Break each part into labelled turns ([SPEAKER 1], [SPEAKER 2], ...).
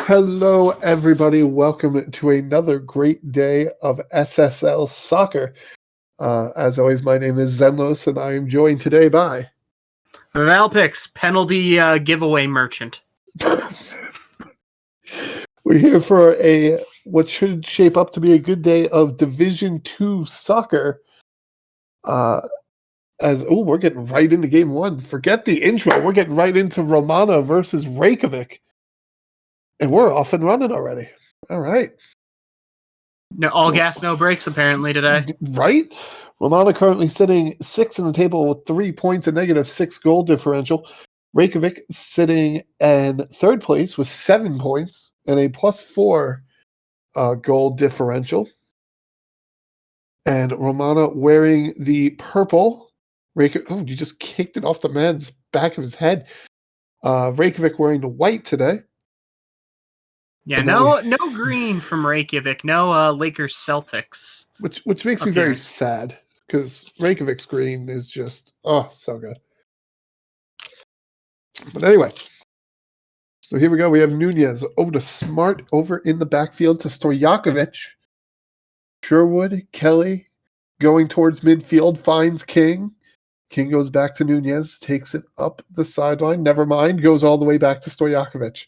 [SPEAKER 1] Hello, everybody. Welcome to another great day of SSL soccer. As always, my name is Zenlos, and I am joined today by
[SPEAKER 2] Valpix, penalty giveaway merchant.
[SPEAKER 1] We're here for what should shape up to be a good day of Division 2 soccer. We're getting right into game one. Forget the intro. We're getting right into Romana versus Reykjavik. And we're off and running already. All right.
[SPEAKER 2] No, all gas, no brakes, apparently, today.
[SPEAKER 1] Right? Romana currently sitting 6th in the table with 3 points and -6 goal differential. Reykjavik sitting in 3rd place with 7 points and a +4 goal differential. And Romana wearing the purple. You just kicked it off the man's back of his head. Reykjavik wearing the white today.
[SPEAKER 2] Yeah, no green from Reykjavik. No Lakers Celtics.
[SPEAKER 1] Which makes me very sad, because Reykjavik's green is just, so good. But anyway, so here we go. We have Nunez over to Smart, over in the backfield to Stojakovic. Sherwood, Kelly going towards midfield, finds King. King goes back to Nunez, takes it up the sideline. Never mind, goes all the way back to Stojakovic.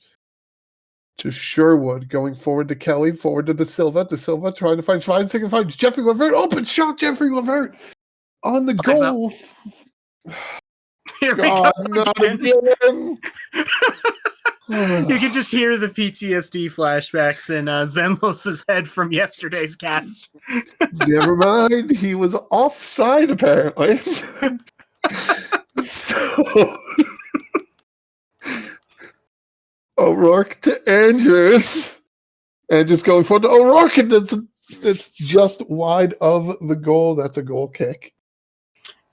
[SPEAKER 1] To Sherwood, going forward to Kelly, forward to De Silva. De Silva trying to find Schweinsteiger, finds Jeffrey Levert. Open shot, Jeffrey Levert on the goal.
[SPEAKER 2] Here we go again. You can just hear the PTSD flashbacks in Zenlos' head from yesterday's cast.
[SPEAKER 1] Never mind, he was offside apparently. So O'Rourke to Andrews. And just going forward to O'Rourke, and it's just wide of the goal. That's a goal kick.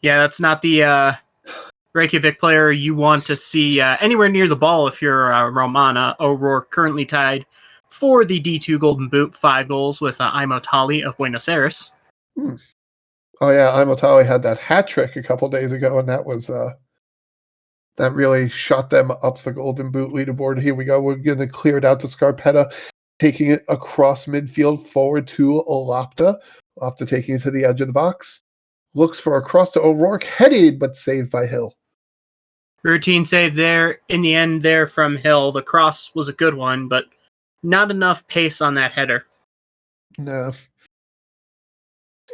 [SPEAKER 2] Yeah, that's not the Reykjavik player you want to see anywhere near the ball if you're Romana. O'Rourke currently tied for the D2 Golden Boot, 5 goals with Imo Tali of Buenos Aires.
[SPEAKER 1] Oh yeah, Imo Tali had that hat trick a couple days ago, and that was that really shot them up the Golden Boot leaderboard. Here we go. We're going to clear it out to Scarpetta, taking it across midfield forward to Olapta. Olapta taking it to the edge of the box. Looks for a cross to O'Rourke, headed, but saved by Hill.
[SPEAKER 2] Routine save there in the end there from Hill. The cross was a good one, but not enough pace on that header.
[SPEAKER 1] No.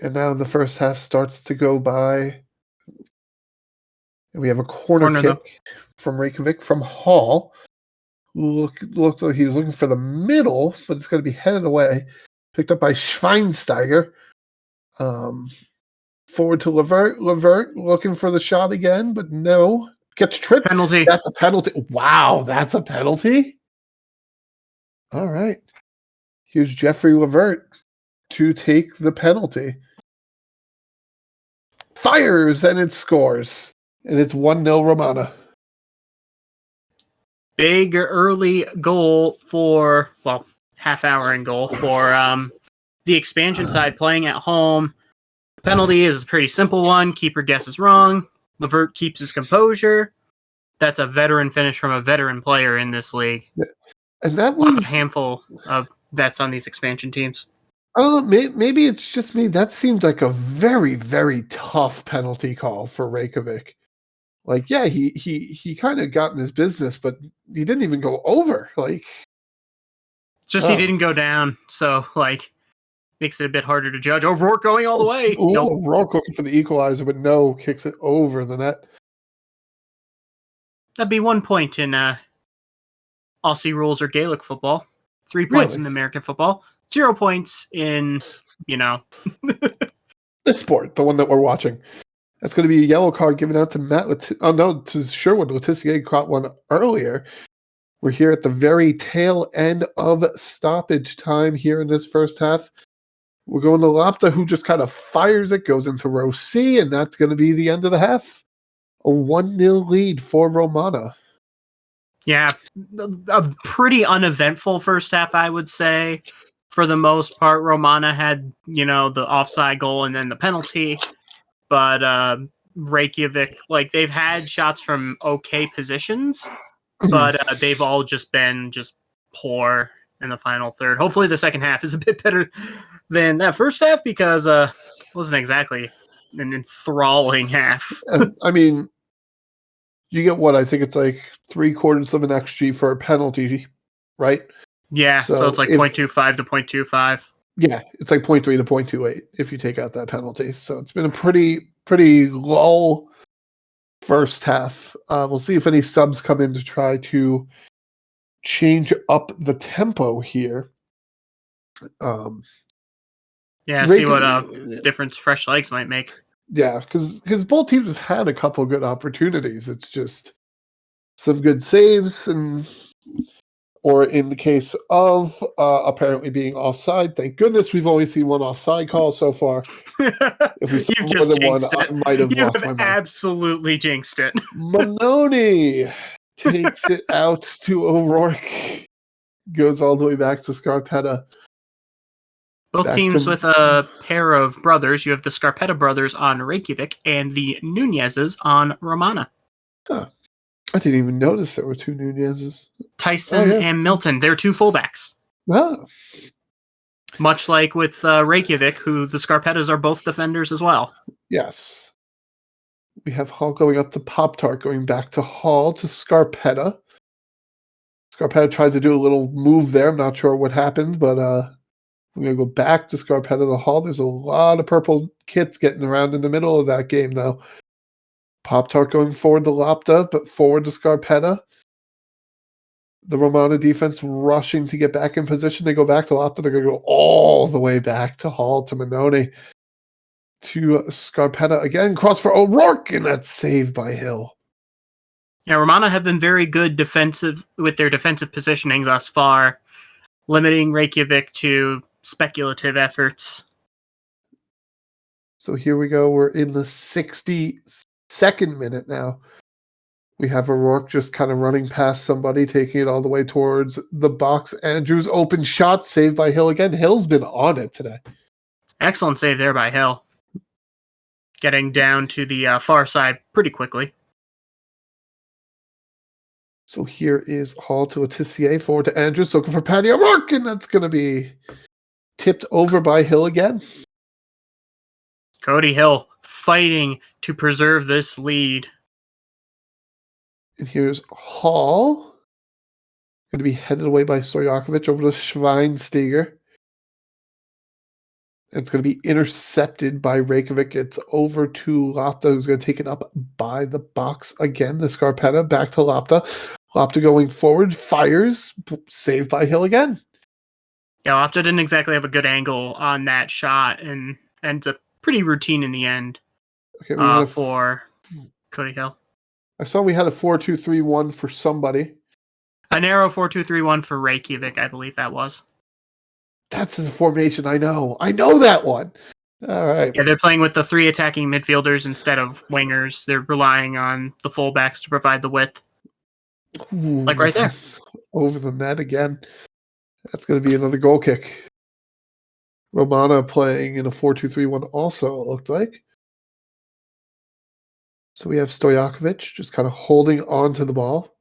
[SPEAKER 1] And now the first half starts to go by. We have a corner kick from Reykjavik from Hall. Looked like he was looking for the middle, but it's going to be headed away. Picked up by Schweinsteiger. Forward to Levert. Levert looking for the shot again, but no. Gets tripped.
[SPEAKER 2] Penalty.
[SPEAKER 1] That's a penalty. Wow, that's a penalty? All right. Here's Jeffrey Levert to take the penalty. Fires, and it scores. And it's 1-0 Romana.
[SPEAKER 2] Big early goal for, half hour in goal for the expansion side playing at home. Penalty is a pretty simple one. Keeper guesses wrong. Levert keeps his composure. That's a veteran finish from a veteran player in this league.
[SPEAKER 1] Yeah. And that was
[SPEAKER 2] a handful of vets on these expansion teams.
[SPEAKER 1] Oh, maybe it's just me. That seems like a very, very tough penalty call for Reykjavik. Like, yeah, he kind of got in his business, but he didn't even go over. Like,
[SPEAKER 2] he didn't go down, so makes it a bit harder to judge. O'Rourke going all the way.
[SPEAKER 1] Nope. O'Rourke looking for the equalizer, but no, kicks it over the net.
[SPEAKER 2] That'd be 1 point in Aussie rules or Gaelic football. 3 points in American football. 0 points in,
[SPEAKER 1] this sport, the one that we're watching. That's going to be a yellow card given out to to Sherwood. Letitia caught one earlier. We're here at the very tail end of stoppage time here in this first half. We're going to Lapta, who just kind of fires it, goes into row C, and that's going to be the end of the half. A 1-0 lead for Romana.
[SPEAKER 2] Yeah, a pretty uneventful first half, I would say. For the most part, Romana had, the offside goal and then the penalty. But Reykjavik, they've had shots from okay positions, but they've all just been poor in the final third. Hopefully the second half is a bit better than that first half, because it wasn't exactly an enthralling half.
[SPEAKER 1] I mean, you get what? I think it's like 3/4 of an XG for a penalty, right?
[SPEAKER 2] Yeah, so it's like 0.25 to 0.25.
[SPEAKER 1] Yeah, it's like 0.3 to 0.28 if you take out that penalty. So it's been a pretty low first half. We'll see if any subs come in to try to change up the tempo here.
[SPEAKER 2] See what difference fresh legs might make.
[SPEAKER 1] Yeah, because both teams have had a couple good opportunities. It's just some good saves, or in the case of apparently being offside, thank goodness we've only seen one offside call so far. If we saw more than one, I might have lost my mind.
[SPEAKER 2] Absolutely jinxed it.
[SPEAKER 1] Manoni takes it out to O'Rourke. Goes all the way back to Scarpetta.
[SPEAKER 2] Both teams with a pair of brothers. You have the Scarpetta brothers on Reykjavik and the Nunezes on Romana.
[SPEAKER 1] Huh. I didn't even notice there were two Nunezes.
[SPEAKER 2] Tyson and Milton. They're two fullbacks.
[SPEAKER 1] Oh.
[SPEAKER 2] Much like with Reykjavik, who the Scarpettas are both defenders as well.
[SPEAKER 1] Yes. We have Hall going up to Pop-Tart, going back to Hall to Scarpetta. Scarpetta tried to do a little move there. I'm not sure what happened, but we're going to go back to Scarpetta to Hall. There's a lot of purple kits getting around in the middle of that game, though. Pop-Tart going forward to Lopta, but forward to Scarpetta. The Romana defense rushing to get back in position. They go back to Lopta. They're going to go all the way back to Hall, to Manoni, to Scarpetta again. Cross for O'Rourke, and that's saved by Hill.
[SPEAKER 2] Yeah, Romana have been very good with their defensive positioning thus far, limiting Reykjavik to speculative efforts.
[SPEAKER 1] So here we go. We're in the 62nd minute now. We have O'Rourke just kind of running past somebody, taking it all the way towards the box. Andrews open shot, saved by Hill again. Hill's been on it today. Excellent
[SPEAKER 2] save there by Hill. Getting down to the far side pretty quickly.
[SPEAKER 1] So here is Hall to Letitia, forward to Andrews, looking for Patty O'Rourke, and that's going to be tipped over by Hill again.
[SPEAKER 2] Cody Hill fighting to preserve this lead.
[SPEAKER 1] And here's Hall. Going to be headed away by Stojakovic over to Schweinsteiger. It's going to be intercepted by Reykjavik. It's over to Lopta, who's going to take it up by the box again. The Scarpetta back to Lopta. Lopta going forward, fires, saved by Hill again.
[SPEAKER 2] Yeah, Lopta didn't exactly have a good angle on that shot and ends up pretty routine in the end.
[SPEAKER 1] Okay,
[SPEAKER 2] for Cody Hill.
[SPEAKER 1] I saw we had a 4-2-3-1 for somebody.
[SPEAKER 2] A narrow 4-2-3-1 for Reykjavik, I believe that was.
[SPEAKER 1] That's the formation I know. I know that one. All right.
[SPEAKER 2] Yeah, they're playing with the 3 attacking midfielders instead of wingers. They're relying on the fullbacks to provide the width.
[SPEAKER 1] Ooh,
[SPEAKER 2] like right there.
[SPEAKER 1] Over the net again. That's going to be another goal kick. Romana playing in a 4-2-3-1 also, it looked like. So we have Stojakovic just kind of holding on to the ball.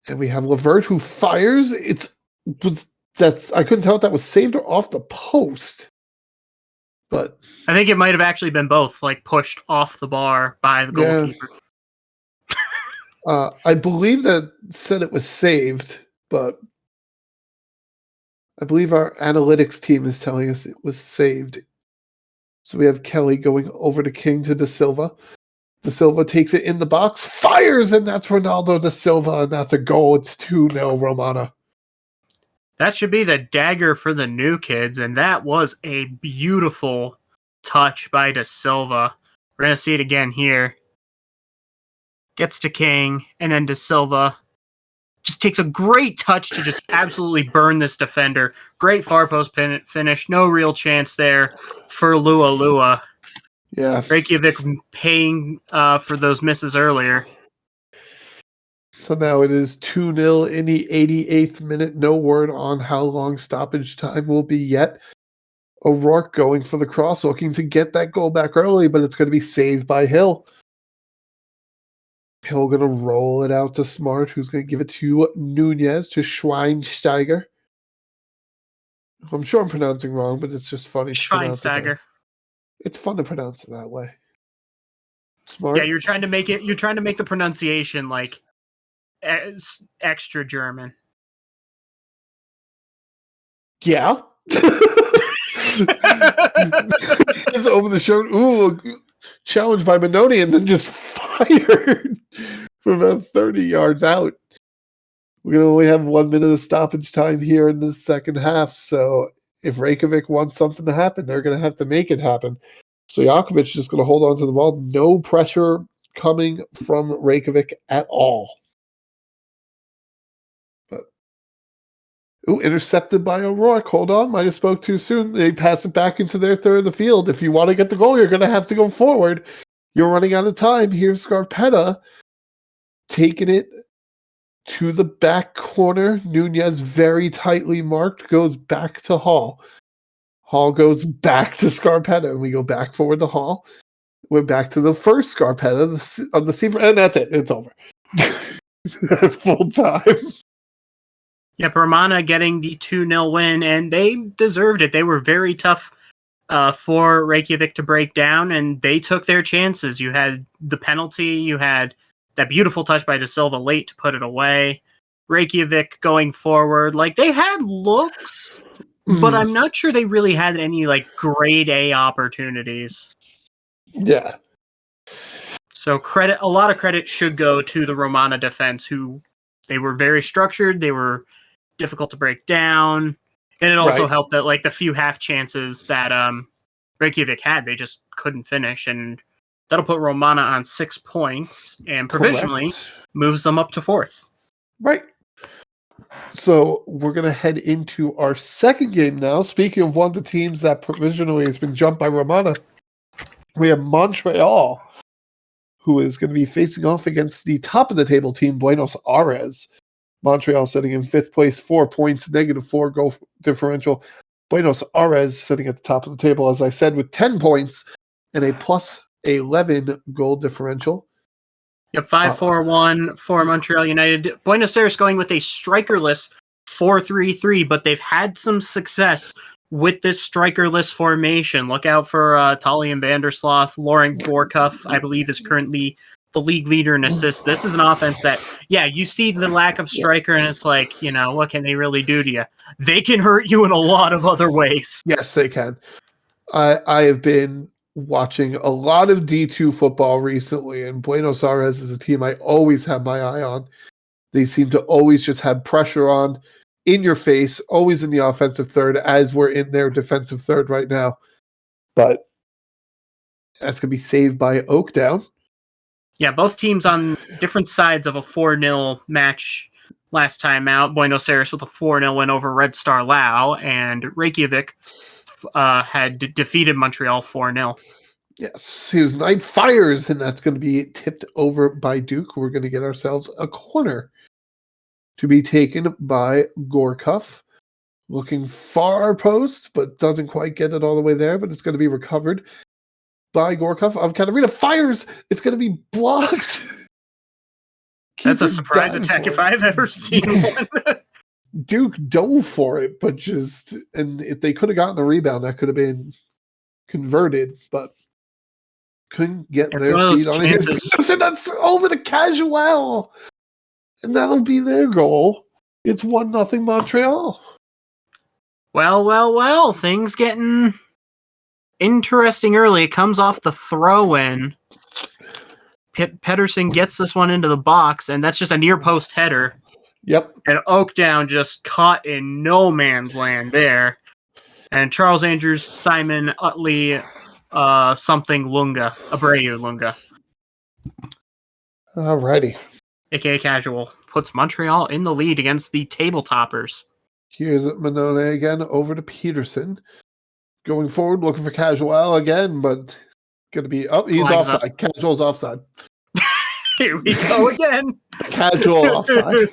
[SPEAKER 1] And we have Levert who fires. I couldn't tell if that was saved or off the post. But
[SPEAKER 2] I think it might have actually been both, like pushed off the bar by the goalkeeper.
[SPEAKER 1] I believe that said it was saved, but I believe our analytics team is telling us it was saved. So we have Kelly going over to King to Da Silva. Da Silva takes it in the box, fires, and that's Ronaldo Da Silva, and that's a goal. It's 2-0 Romana.
[SPEAKER 2] That should be the dagger for the new kids, and that was a beautiful touch by Da Silva. We're going to see it again here. Gets to King, and then Da Silva just takes a great touch to just absolutely burn this defender. Great far post finish. No real chance there for Lua Lua.
[SPEAKER 1] Yeah.
[SPEAKER 2] Reykjavik paying for those misses earlier.
[SPEAKER 1] So now it is 2-0 in the 88th minute. No word on how long stoppage time will be yet. O'Rourke going for the cross, looking to get that goal back early, but it's going to be saved by Hill. Hill going to roll it out to Smart, who's going to give it to Nunez, to Schweinsteiger. I'm sure I'm pronouncing wrong, but it's just funny to pronounce it.
[SPEAKER 2] Schweinsteiger.
[SPEAKER 1] It's fun to pronounce it that way. Smart.
[SPEAKER 2] Yeah, you're trying to make the pronunciation like extra German.
[SPEAKER 1] Yeah. It's over the show. Ooh, challenged by Benoni, and then just fired from about 30 yards out. We only have 1 minute of stoppage time here in the second half, so if Reykjavik wants something to happen, they're going to have to make it happen. Stojakovic is just going to hold on to the ball. No pressure coming from Reykjavik at all. Ooh, intercepted by O'Rourke. Hold on, might have spoke too soon. They pass it back into their third of the field. If you want to get the goal, you're going to have to go forward. You're running out of time. Here's Scarpetta taking it to the back corner. Nunez, very tightly marked, goes back to Hall. Hall goes back to Scarpetta, and we go back forward to Hall. We're back to the first Scarpetta of the season, and that's it. It's over. That's full time.
[SPEAKER 2] Yep, Romana getting the 2-0 win, and they deserved it. They were very tough for Reykjavik to break down, and they took their chances. You had the penalty, you had that beautiful touch by De Silva late to put it away. Reykjavik going forward, like they had looks, but I'm not sure they really had any like grade A opportunities.
[SPEAKER 1] Yeah.
[SPEAKER 2] So a lot of credit should go to the Romana defense, who they were very structured, they were difficult to break down, and it also helped that like the few half chances that Reykjavik had, they just couldn't finish, and that'll put Romana on 6 points and provisionally moves them up to 4th.
[SPEAKER 1] Right. So we're going to head into our second game now. Speaking of one of the teams that provisionally has been jumped by Romana, we have Montreal, who is going to be facing off against the top of the table team, Buenos Aires. Montreal sitting in 5th place, 4 points, -4 goal differential. Buenos Aires sitting at the top of the table, as I said, with 10 points and a +11 goal differential.
[SPEAKER 2] Yep, 5-4-1 for Montreal United. Buenos Aires going with a strikerless 4-3-3, but they've had some success with this strikerless formation. Look out for Talian Vandersloth. Lauren Gorkuff, I believe, is currently the league leader in assists. This is an offense that, yeah, you see the lack of striker, and it's like, you know, what can they really do to you? They can hurt you in a lot of other ways.
[SPEAKER 1] Yes, they can. I have been watching a lot of D2 football recently, and Buenos Aires is a team I always have my eye on. They seem to always just have pressure on, in your face, always in the offensive third, as we're in their defensive third right now. But that's going to be saved by Oakdown.
[SPEAKER 2] Yeah, both teams on different sides of a 4-0 match last time out. Buenos Aires with a 4-0 win over Red Star Lao, and Reykjavik had defeated Montreal 4-0.
[SPEAKER 1] Yes, his night fires, and that's going to be tipped over by Duke. We're going to get ourselves a corner to be taken by Gorkuff. Looking far post, but doesn't quite get it all the way there, but it's going to be recovered by Gorkuff. Katarina fires. It's going to be blocked.
[SPEAKER 2] That's a surprise attack if I've ever seen one.
[SPEAKER 1] Duke dove for it, but just, and if they could have gotten the rebound, that could have been converted, but couldn't get their feet on it. And that's over the Casual, and that'll be their goal. It's 1-0 Montreal.
[SPEAKER 2] Well, things getting interesting early. It comes off the throw-in. Pedersen gets this one into the box, and that's just a near-post header.
[SPEAKER 1] Yep.
[SPEAKER 2] And Oakdown just caught in no man's land there. And Charles Andrews, Simon Utley, something Lunga, Abreu Lunga.
[SPEAKER 1] Alrighty.
[SPEAKER 2] AKA Casual puts Montreal in the lead against the table toppers.
[SPEAKER 1] Here's Manone again over to Peterson. Going forward, looking for Casual again, but going to be he's offside. Up. Casual's offside.
[SPEAKER 2] Here we go again.
[SPEAKER 1] Casual offside.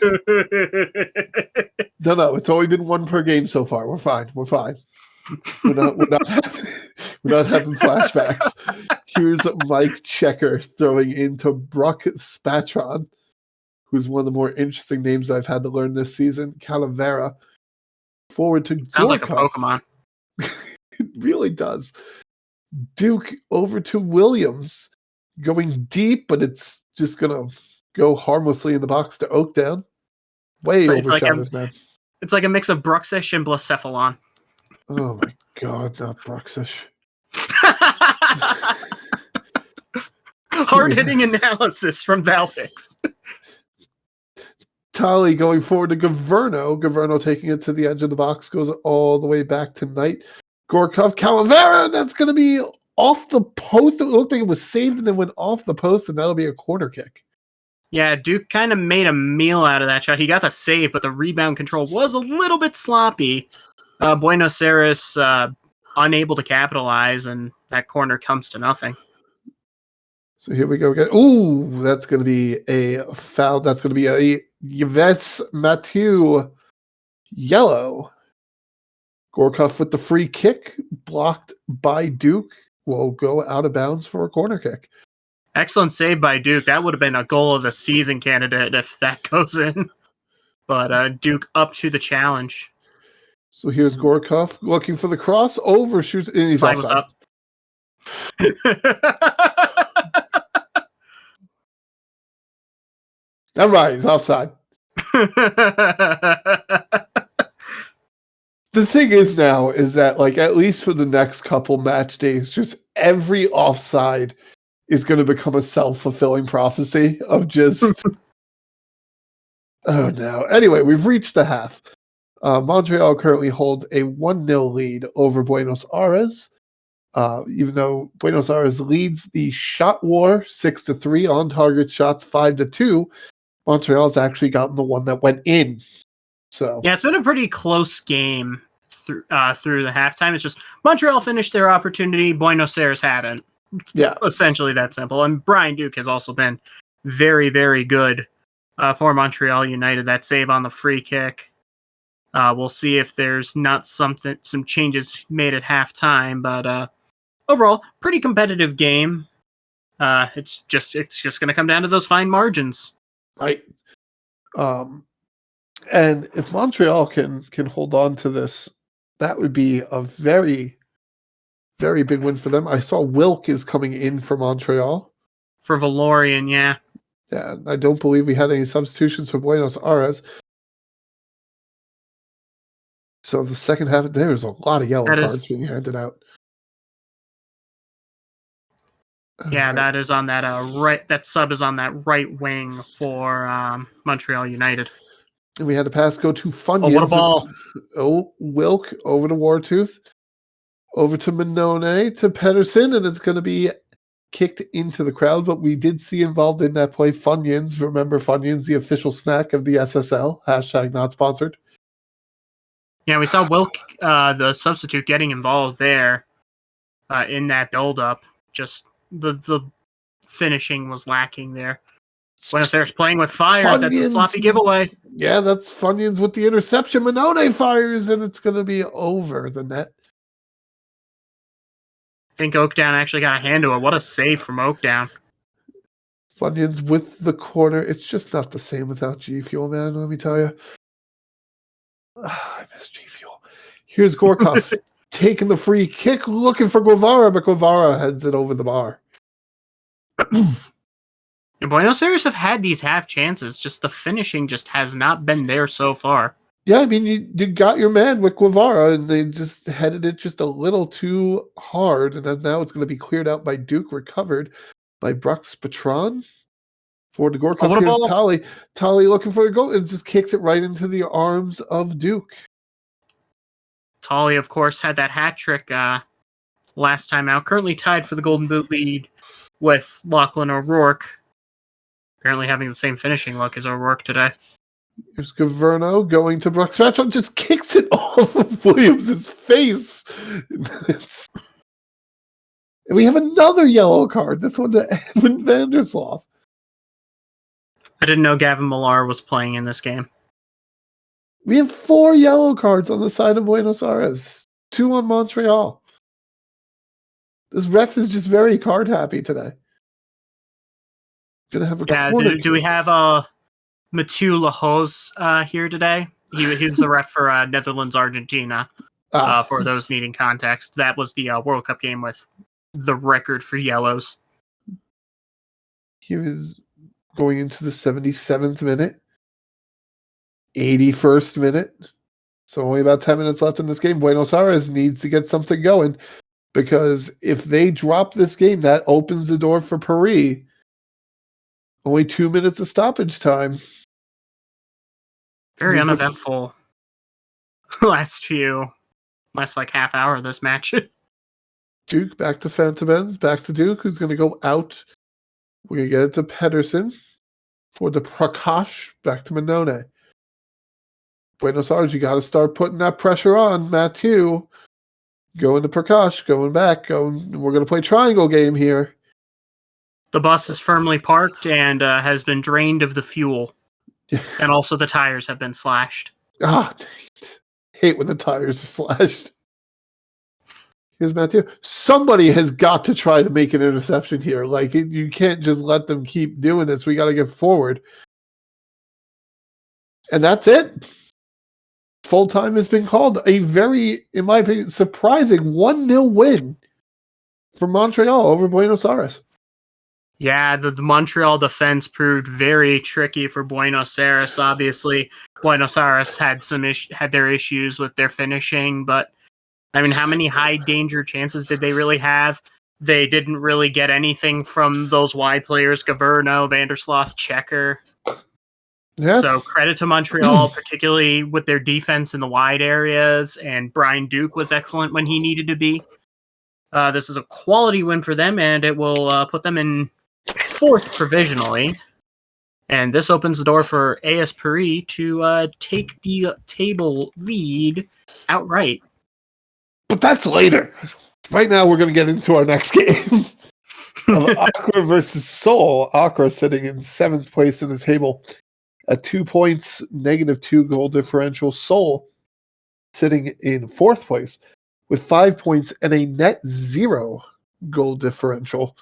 [SPEAKER 1] No, it's only been one per game so far. We're fine. We're not having flashbacks. Here's Mike Checker throwing into Brock Spatron, who's one of the more interesting names I've had to learn this season. Calavera. Forward to
[SPEAKER 2] Sounds like a
[SPEAKER 1] Gorkov.
[SPEAKER 2] Pokemon.
[SPEAKER 1] It really does. Duke over to Williams. Going deep, but it's just going to go harmlessly in the box to Oakdown. Way overshot his man.
[SPEAKER 2] It's like a mix of Bruxish and Blacephalon.
[SPEAKER 1] Oh my god, not Bruxish.
[SPEAKER 2] Hard-hitting analysis from Valpix.
[SPEAKER 1] Tali going forward to Governo. Governo taking it to the edge of the box, goes all the way back to Knight. Gorkov, Calavera, that's going to be off the post. It looked like it was saved and then went off the post, and that'll be a corner kick.
[SPEAKER 2] Yeah, Duke kind of made a meal out of that shot. He got the save, but the rebound control was a little bit sloppy. Buenos Aires unable to capitalize, and that corner comes to nothing.
[SPEAKER 1] So here we go again. Ooh, that's going to be a foul. That's going to be a Yves Mathieu yellow. Gorkov with the free kick, blocked by Duke, will go out of bounds for a corner kick.
[SPEAKER 2] Excellent save by Duke. That would have been a goal of the season candidate if that goes in. But Duke up to the challenge.
[SPEAKER 1] So here's Gorkov looking for the cross, overshoots, and he's offside.
[SPEAKER 2] Up.
[SPEAKER 1] All right, he's offside. The thing is now is that, like, at least for the next couple match days, just every offside is going to become a self-fulfilling prophecy of just... Oh, no. Anyway, we've reached the half. Montreal currently holds a 1-0 lead over Buenos Aires. Even though Buenos Aires leads the shot war 6-3, on-target shots 5-2, Montreal's actually gotten the one that went in. So
[SPEAKER 2] yeah, it's been a pretty close game through the halftime. It's just Montreal finished their opportunity, Buenos Aires hadn't.
[SPEAKER 1] Yeah,
[SPEAKER 2] essentially that simple. And Brian Duke has also been very, very good for Montreal United. That save on the free kick. We'll see if there's not some changes made at halftime, but overall, pretty competitive game. It's just going to come down to those fine margins,
[SPEAKER 1] right? And if Montreal can hold on to this, that would be a very, very big win for them. I saw Wilk is coming in for Montreal.
[SPEAKER 2] For Valorian, yeah.
[SPEAKER 1] Yeah, I don't believe we had any substitutions for Buenos Aires. So the second half, there's a lot of yellow cards being handed out.
[SPEAKER 2] Yeah, right. That is on that right. That sub is on that right wing for Montreal United.
[SPEAKER 1] And we had a pass go to Funyuns.
[SPEAKER 2] Oh, what a ball!
[SPEAKER 1] Wilk over to Wartooth, over to Minone, to Pedersen, and it's going to be kicked into the crowd. But we did see involved in that play Funyuns. Remember Funyuns, the official snack of the SSL. # not sponsored.
[SPEAKER 2] Yeah, we saw Wilk, the substitute, getting involved there in that build-up. Just the finishing was lacking there. Buenos Aires playing with fire. Funyuns. That's a sloppy giveaway.
[SPEAKER 1] Yeah, that's Funyuns with the interception. Minone fires, and it's going to be over the net.
[SPEAKER 2] I think Oakdown actually got a hand to it. What a save from Oakdown.
[SPEAKER 1] Funyuns with the corner. It's just not the same without G Fuel, man. Let me tell you. I miss G Fuel. Here's Gorkov taking the free kick, looking for Guevara, but Guevara heads it over the bar.
[SPEAKER 2] And Buenos Aires have had these half chances, just the finishing just has not been there so far.
[SPEAKER 1] Yeah, I mean, you got your man with Guevara, and they just headed it just a little too hard, and now it's going to be cleared out by Duke, recovered by Brux Patron. For the Gorkov, here's Tali. Tali looking for the goal, and just kicks it right into the arms of Duke.
[SPEAKER 2] Tali, of course, had that hat trick last time out. Currently tied for the Golden Boot lead with Lachlan O'Rourke. Apparently having the same finishing look as O'Rourke today.
[SPEAKER 1] Here's Governo going to Brooks. Patron just kicks it off of Williams' face. And we have another yellow card. This one to Edwin Vandersloot.
[SPEAKER 2] I didn't know Gavin Millar was playing in this game.
[SPEAKER 1] We have 4 yellow cards on the side of Buenos Aires. 2 on Montreal. This ref is just very card happy today. Gonna have a corner.
[SPEAKER 2] Do we have Mathieu Lehos here today? He was the ref for Netherlands Argentina. For those needing context, that was the World Cup game with the record for yellows.
[SPEAKER 1] He was going into the 77th minute, 81st minute. So only about 10 minutes left in this game. Buenos Aires needs to get something going, because if they drop this game, that opens the door for Paris. Only 2 minutes of stoppage time.
[SPEAKER 2] Very uneventful last like half hour of this match.
[SPEAKER 1] Duke back to Phantom Ends, back to Duke, who's going to go out. We're going to get it to Pedersen for the Prakash, back to Manone. Buenos Aires, you got to start putting that pressure on. Mathieu going to Prakash, going back. We're going to play triangle game here.
[SPEAKER 2] The bus is firmly parked and has been drained of the fuel. And also the tires have been slashed.
[SPEAKER 1] Dang it. Hate when the tires are slashed. Here's Mathieu. Somebody has got to try to make an interception here. Like, you can't just let them keep doing this. We got to get forward. And that's it. Full time has been called. A very, in my opinion, surprising 1-0 win for Montreal over Buenos Aires.
[SPEAKER 2] Yeah, the Montreal defense proved very tricky for Buenos Aires. Obviously, Buenos Aires had their issues with their finishing, but I mean, how many high danger chances did they really have? They didn't really get anything from those wide players: Gaverno, Vandersloot, Checker.
[SPEAKER 1] Yeah.
[SPEAKER 2] So credit to Montreal, particularly with their defense in the wide areas, and Brian Duke was excellent when he needed to be. This is a quality win for them, and it will put them in 4th provisionally. And this opens the door for AS Paris to take the table lead outright.
[SPEAKER 1] But that's later. Right now, we're going to get into our next game of Accra versus Seoul. Accra sitting in 7th place in the table at 2 points, -2 goal differential. Seoul sitting in 4th place with 5 points and a net 0 goal differential.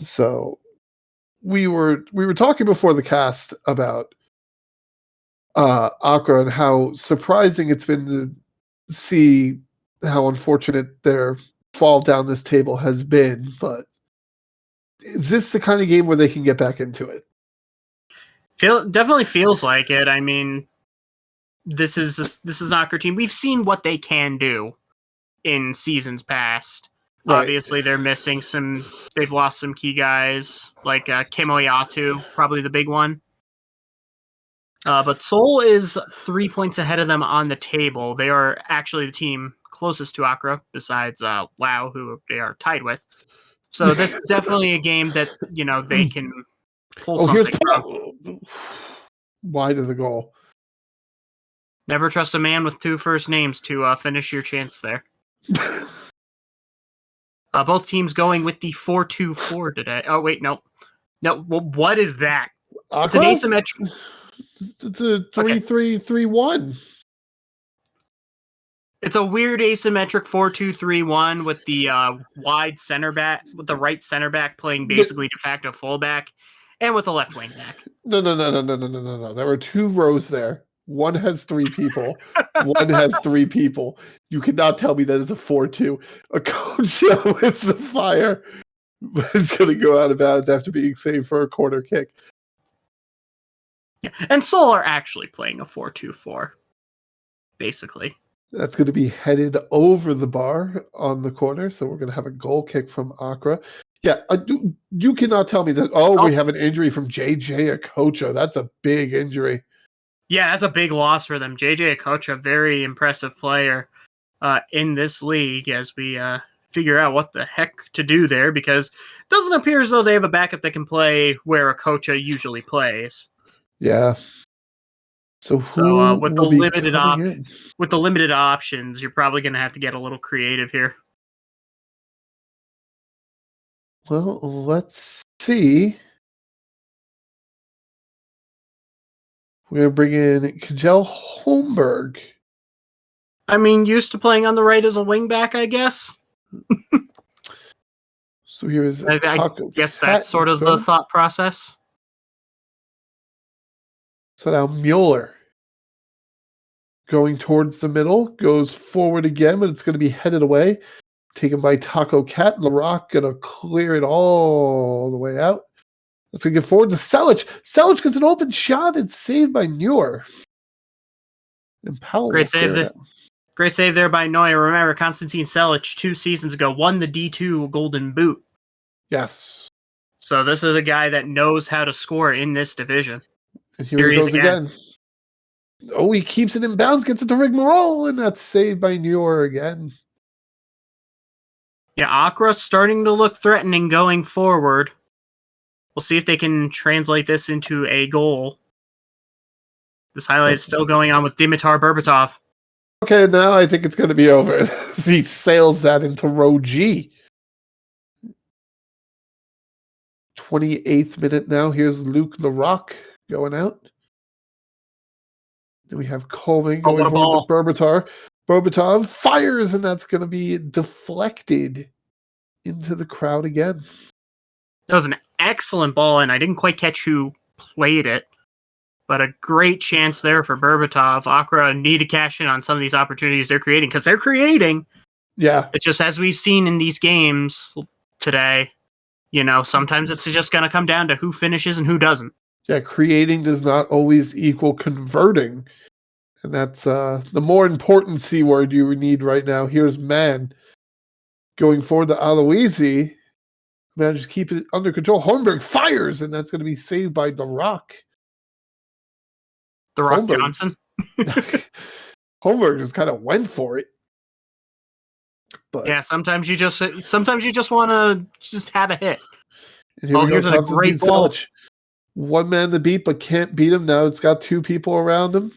[SPEAKER 1] So we were talking before the cast about Accra and how surprising it's been to see how unfortunate their fall down this table has been. But is this the kind of game where they can get back into it?
[SPEAKER 2] Definitely feels like it. I mean, this is an Accra team. We've seen what they can do in seasons past. Right. Obviously, they're missing they've lost some key guys, like Kemoyatu, probably the big one. But Seoul is 3 points ahead of them on the table. They are actually the team closest to Accra, besides Laos, who they are tied with. So this is definitely a game that, they can pull something from.
[SPEAKER 1] Wide of the goal.
[SPEAKER 2] Never trust a man with 2 first names to finish your chance there. Both teams going with the 4-2-4 today. Oh, wait, no. No, well, what is that?
[SPEAKER 1] Accra?
[SPEAKER 2] It's an asymmetric.
[SPEAKER 1] It's a 3-3-3-1.
[SPEAKER 2] It's a weird asymmetric 4-2-3-1 with the wide center back, with the right center back playing basically de facto fullback, and with the left wing back.
[SPEAKER 1] No. There were 2 rows there. One has 3 people. One has 3 people. You cannot tell me that is a 4-2. A coach with the fire is going to go out of bounds after being saved for a corner kick.
[SPEAKER 2] Yeah. And Seoul are actually playing a 4-2-4, basically.
[SPEAKER 1] That's going to be headed over the bar on the corner, so we're going to have a goal kick from Accra. Yeah, you cannot tell me that, we have an injury from JJ Okocha. That's a big injury.
[SPEAKER 2] Yeah, that's a big loss for them. JJ Okocha, very impressive player in this league, as we figure out what the heck to do there, because it doesn't appear as though they have a backup that can play where Okocha usually plays.
[SPEAKER 1] Yeah. So
[SPEAKER 2] with the limited options, you're probably going to have to get a little creative here.
[SPEAKER 1] Well, let's see. We're going to bring in Kjell Holmberg
[SPEAKER 2] I mean, used to playing on the right as a wingback, I guess.
[SPEAKER 1] So here's
[SPEAKER 2] I
[SPEAKER 1] Taco
[SPEAKER 2] guess
[SPEAKER 1] Cat
[SPEAKER 2] that's sort of the thought process.
[SPEAKER 1] So now Mueller going towards the middle, goes forward again, but it's going to be headed away. Taken by Taco Cat. LaRock going to clear it all the way out. Let's get forward to Selic. Selic gets an open shot. It's saved by Neuer. And Powell will clear it out.
[SPEAKER 2] Great save there by Neuer. Remember, Konstantin Selic 2 seasons ago won the D2 Golden Boot.
[SPEAKER 1] Yes.
[SPEAKER 2] So this is a guy that knows how to score in this division.
[SPEAKER 1] And here he goes again. Oh, he keeps it in bounds, gets it to Rigmarole, and that's saved by Neuer again.
[SPEAKER 2] Yeah, Accra starting to look threatening going forward. We'll see if they can translate this into a goal. This highlight is still going on with Dimitar Berbatov.
[SPEAKER 1] Okay, now I think it's going to be over. He sails that into row G. 28th minute now. Here's Luke LaRock going out. Then we have Coleman going forward to Berbatov. Berbatov fires, and that's going to be deflected into the crowd again.
[SPEAKER 2] That was an excellent ball, and I didn't quite catch who played it. But a great chance there for Berbatov. Accra need to cash in on some of these opportunities they're creating, because they're creating.
[SPEAKER 1] Yeah.
[SPEAKER 2] It's just, as we've seen in these games today, sometimes it's just going to come down to who finishes and who doesn't.
[SPEAKER 1] Yeah, creating does not always equal converting. And that's the more important C word you need right now. Here's Man going forward to Aloisi. Manages to keep it under control. Holmberg fires, and that's going to be saved by The Rock.
[SPEAKER 2] The Rock Johnson.
[SPEAKER 1] Holmberg just kind of went for it. But
[SPEAKER 2] yeah, sometimes you just want to just have a hit.
[SPEAKER 1] And here we
[SPEAKER 2] here's
[SPEAKER 1] go,
[SPEAKER 2] a great ball.
[SPEAKER 1] One man to beat, but can't beat him. Now it's got two people around him.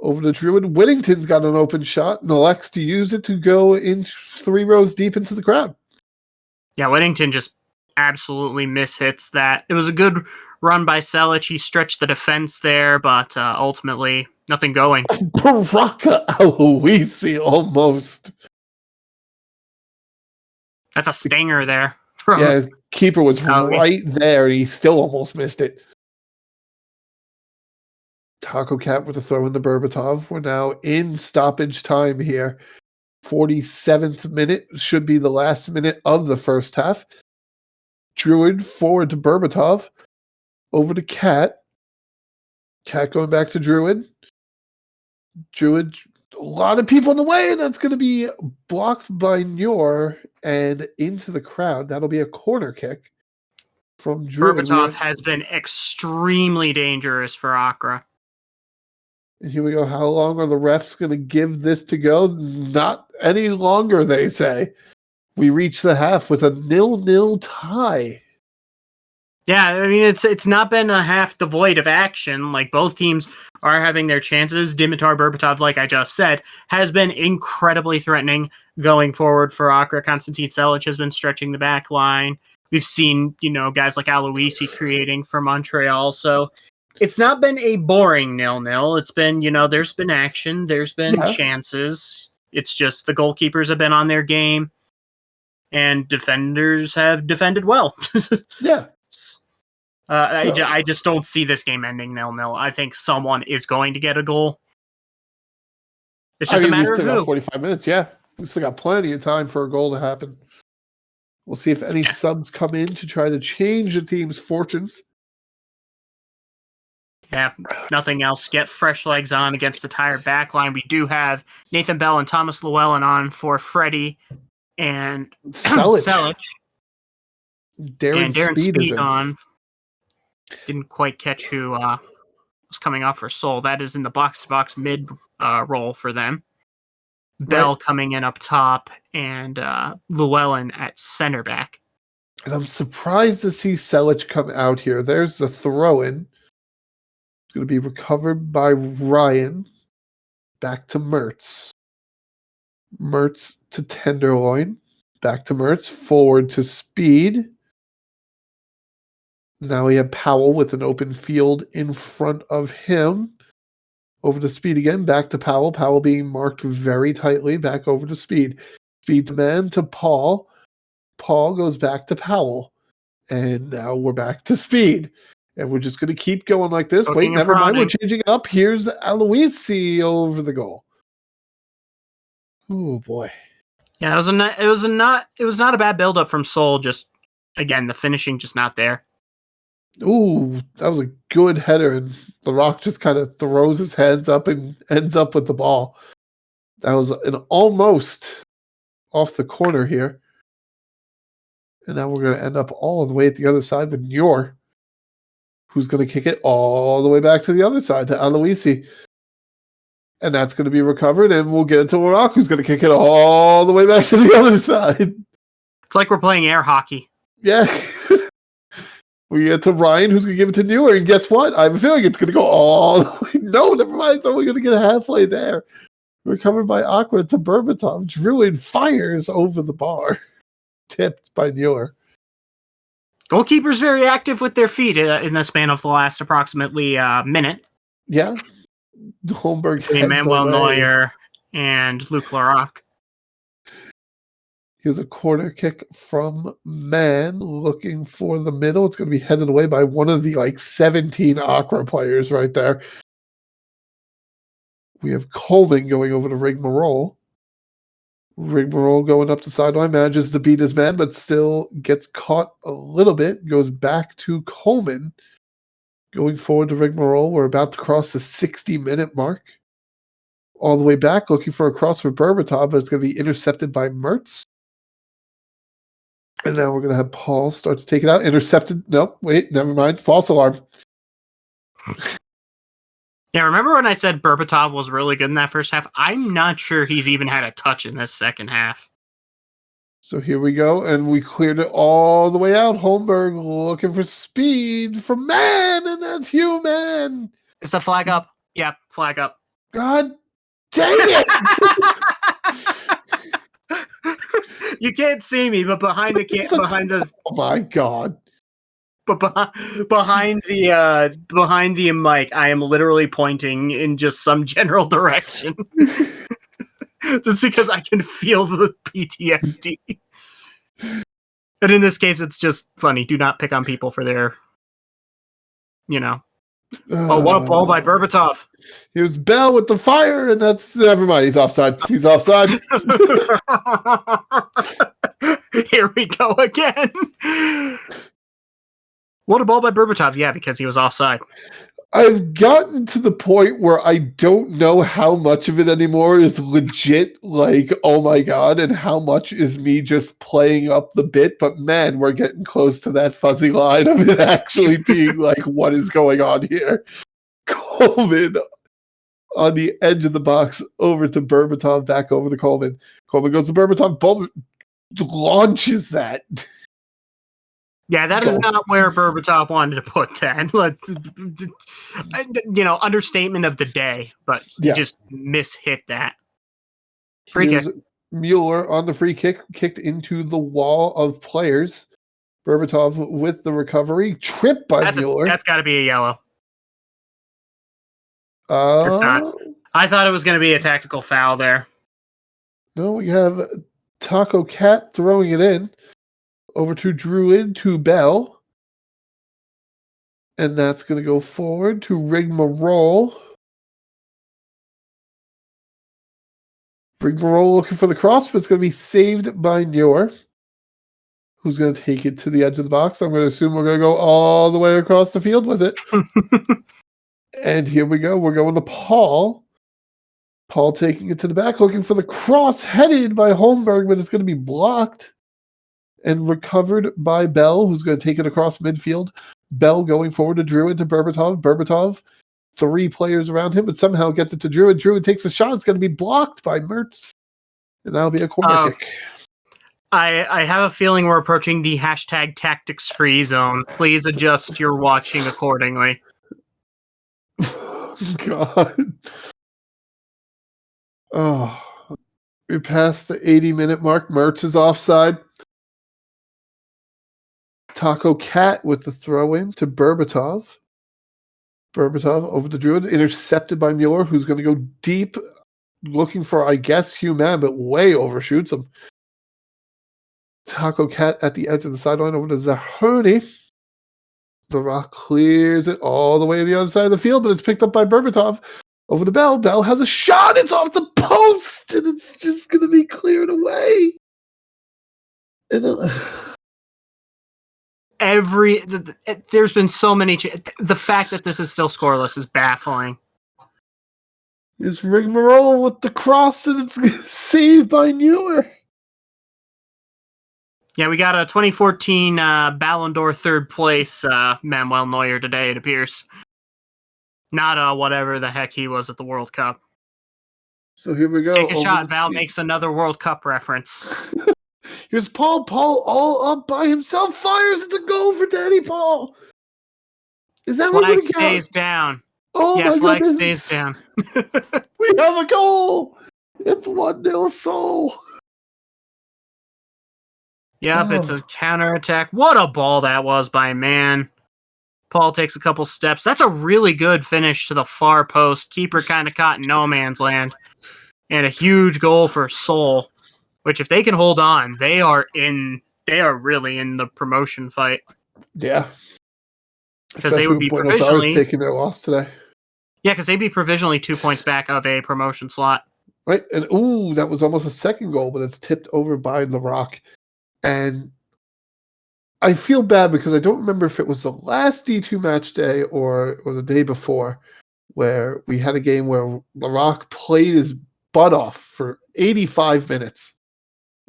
[SPEAKER 1] Over to Druid. Whittington's got an open shot, and elects to use it to go in 3 rows deep into the crowd. Yeah,
[SPEAKER 2] Whittington just absolutely mishits that. It was a good run by Selic. He stretched the defense there, but ultimately nothing going.
[SPEAKER 1] Baraka Aloisi almost.
[SPEAKER 2] That's a stinger there.
[SPEAKER 1] Yeah, keeper was right there, and he still almost missed it. Taco Cat with a throw into Berbatov. We're now in stoppage time here. 47th minute should be the last minute of the first half. Druid forward to Berbatov. Over to Cat. Cat going back to Druid. Druid, a lot of people in the way, and that's going to be blocked by Neuer and into the crowd. That'll be a corner kick from Druid.
[SPEAKER 2] Berbatov has been extremely dangerous for Accra.
[SPEAKER 1] And here we go. How long are the refs going to give this to go? Not any longer, they say. We reach the half with a 0-0 tie.
[SPEAKER 2] Yeah, I mean, it's not been a half devoid of action. Like, both teams are having their chances. Dimitar Berbatov, like I just said, has been incredibly threatening going forward for Accra. Konstantin Selic has been stretching the back line. We've seen, guys like Aloisi creating for Montreal. So it's not been a boring 0-0. It's been, there's been action. There's been chances. It's just the goalkeepers have been on their game, and defenders have defended well.
[SPEAKER 1] Yeah.
[SPEAKER 2] I just don't see this game ending 0-0. I think someone is going to get a goal. It's just a matter of who.
[SPEAKER 1] 45 minutes, yeah. We still got plenty of time for a goal to happen. We'll see if any subs come in to try to change the team's fortunes.
[SPEAKER 2] Yeah, if nothing else, get fresh legs on against the tired back line. We do have Nathan Bell and Thomas Llewellyn on for Freddie and Selic.
[SPEAKER 1] Darren
[SPEAKER 2] Speed on. Didn't quite catch who was coming off for Seoul. That is in the box-to-box mid role for them. Bell coming in up top, and Llewellyn at center back.
[SPEAKER 1] And I'm surprised to see Selic come out here. There's the throw-in. It's going to be recovered by Ryan. Back to Mertz. Mertz to Tenderloin. Back to Mertz. Forward to Speed. Now we have Powell with an open field in front of him. Over to Speed again, back to Powell. Powell being marked very tightly, back over to Speed. Speed to man to Paul. Paul goes back to Powell. And now we're back to Speed. And we're just going to keep going like this.
[SPEAKER 2] Cooking
[SPEAKER 1] Wait,
[SPEAKER 2] and
[SPEAKER 1] never mind. We're
[SPEAKER 2] prodding.
[SPEAKER 1] changing it up. Here's Aloisi over the goal. Oh, boy.
[SPEAKER 2] Yeah, it was not a bad build-up from Seoul. Just again, the finishing just not there.
[SPEAKER 1] Ooh, that was a good header, and The Rock just kind of throws his hands up and ends up with the ball. That was an almost off the corner here. And now we're going to end up all the way at the other side with Muir, who's going to kick it all the way back to the other side, to Aloisi. And that's going to be recovered, and we'll get it to Rock, who's going to kick it all the way back to the other side.
[SPEAKER 2] It's like we're playing air hockey.
[SPEAKER 1] Yeah. We get to Ryan, who's going to give it to Newer, and guess what? I have a feeling it's going to go all the way. No, never mind. It's only going to get halfway there. Recovered by Accra to Berbatov. Druid fires over the bar. Tipped by Newer.
[SPEAKER 2] Goalkeepers very active with their feet in the span of the last approximately minute.
[SPEAKER 1] Yeah. Holmberg
[SPEAKER 2] Between Manuel Neuer and Luke Laroc.
[SPEAKER 1] Here's a corner kick from Man, looking for the middle. It's going to be headed away by one of the 17 Accra players right there. We have Coleman going over to Rigmarole. Rigmarole going up the sideline, manages to beat his man, but still gets caught a little bit. Goes back to Coleman. Going forward to Rigmarole. We're about to cross the 60-minute mark. All the way back, looking for a cross for Berbatov, but it's going to be intercepted by Mertz. And now we're going to have Paul start to take it out. Intercepted. Nope. Wait, never mind. False alarm.
[SPEAKER 2] Yeah, remember when I said Berbatov was really good in that first half? I'm not sure he's even had a touch in this second half.
[SPEAKER 1] So here we go. And we cleared it all the way out. Holmberg looking for speed from Man. And that's you, Man.
[SPEAKER 2] Is the flag up? Yeah, flag up.
[SPEAKER 1] God dang it.
[SPEAKER 2] You can't see me, but behind the
[SPEAKER 1] oh my god!
[SPEAKER 2] But behind the mic, I am literally pointing in just some general direction, just because I can feel the PTSD. And in this case, it's just funny. Do not pick on people for their, what a ball by Berbatov.
[SPEAKER 1] Here's Bell with the fire, and that's never mind. He's offside. He's offside.
[SPEAKER 2] Here we go again. What a ball by Berbatov. Yeah, because he was offside.
[SPEAKER 1] I've gotten to the point where I don't know how much of it anymore is legit, oh my god, and how much is me just playing up the bit. But man, we're getting close to that fuzzy line of it actually being what is going on here? Coleman on the edge of the box over to Berbatov, back over to Coleman. Coleman goes to Berbatov. Ball launches that.
[SPEAKER 2] Yeah, that is not where Berbatov wanted to put that. Understatement of the day, but he just mishit that. Free kick.
[SPEAKER 1] Mueller on the free kick, kicked into the wall of players. Berbatov with the recovery. Tripped by Mueller.
[SPEAKER 2] That's got to be a yellow. It's not. I thought it was going to be a tactical foul there.
[SPEAKER 1] No, we have Taco Cat throwing it in. Over to Druid, to Bell. And that's going to go forward to Rigmarole. Rigmarole looking for the cross, but it's going to be saved by Newer, who's going to take it to the edge of the box. I'm going to assume we're going to go all the way across the field with it. And here we go. We're going to Paul. Paul taking it to the back, looking for the cross, headed by Holmberg, but it's going to be blocked. And recovered by Bell, who's going to take it across midfield. Bell going forward to Druid, to Berbatov. Berbatov, 3 players around him, but somehow gets it to Druid. Druid takes a shot. It's going to be blocked by Mertz. And that'll be a corner kick.
[SPEAKER 2] I have a feeling we're approaching the hashtag tactics free zone. Please adjust your watching accordingly.
[SPEAKER 1] God. Oh. We're past the 80-minute mark. Mertz is offside. Taco Cat with the throw-in to Berbatov. Berbatov over the Druid, intercepted by Mueller, who's going to go deep, looking for, I guess, Human, but way overshoots him. Taco Cat at the edge of the sideline over to Zahorny. The Rock clears it all the way to the other side of the field, but it's picked up by Berbatov over the Bell. Bell has a shot. It's off the post, and it's just going to be cleared away. And
[SPEAKER 2] there's been so many. The fact that this is still scoreless is baffling.
[SPEAKER 1] It's Rigmarole with the cross, and it's saved by Mueller.
[SPEAKER 2] Yeah, we got a 2014 Ballon d'Or third place Manuel Neuer today, it appears. Not whatever the heck he was at the World Cup.
[SPEAKER 1] So here we go.
[SPEAKER 2] Take a shot. Val makes another World Cup reference.
[SPEAKER 1] Here's Paul. Paul all up by himself. Fires. It's a goal for Danny Paul. Is that
[SPEAKER 2] flag stays down?
[SPEAKER 1] Oh
[SPEAKER 2] yeah,
[SPEAKER 1] my
[SPEAKER 2] flag
[SPEAKER 1] goodness.
[SPEAKER 2] stays down.
[SPEAKER 1] We have a goal. It's 1-0 Seoul.
[SPEAKER 2] Yep, It's a counterattack. What a ball that was by man. Paul takes a couple steps. That's a really good finish to the far post. Keeper kind of caught in no man's land. And a huge goal for Seoul, which if they can hold on, they are really in the promotion fight.
[SPEAKER 1] Yeah.
[SPEAKER 2] Because they would be
[SPEAKER 1] Buenos
[SPEAKER 2] provisionally
[SPEAKER 1] taking their loss today.
[SPEAKER 2] Yeah, because they'd be provisionally 2 points back of a promotion slot.
[SPEAKER 1] Right. And that was almost a second goal, but it's tipped over by the Rock. And I feel bad because I don't remember if it was the last D2 match day or the day before where we had a game where the Rock played his butt off for 85 minutes.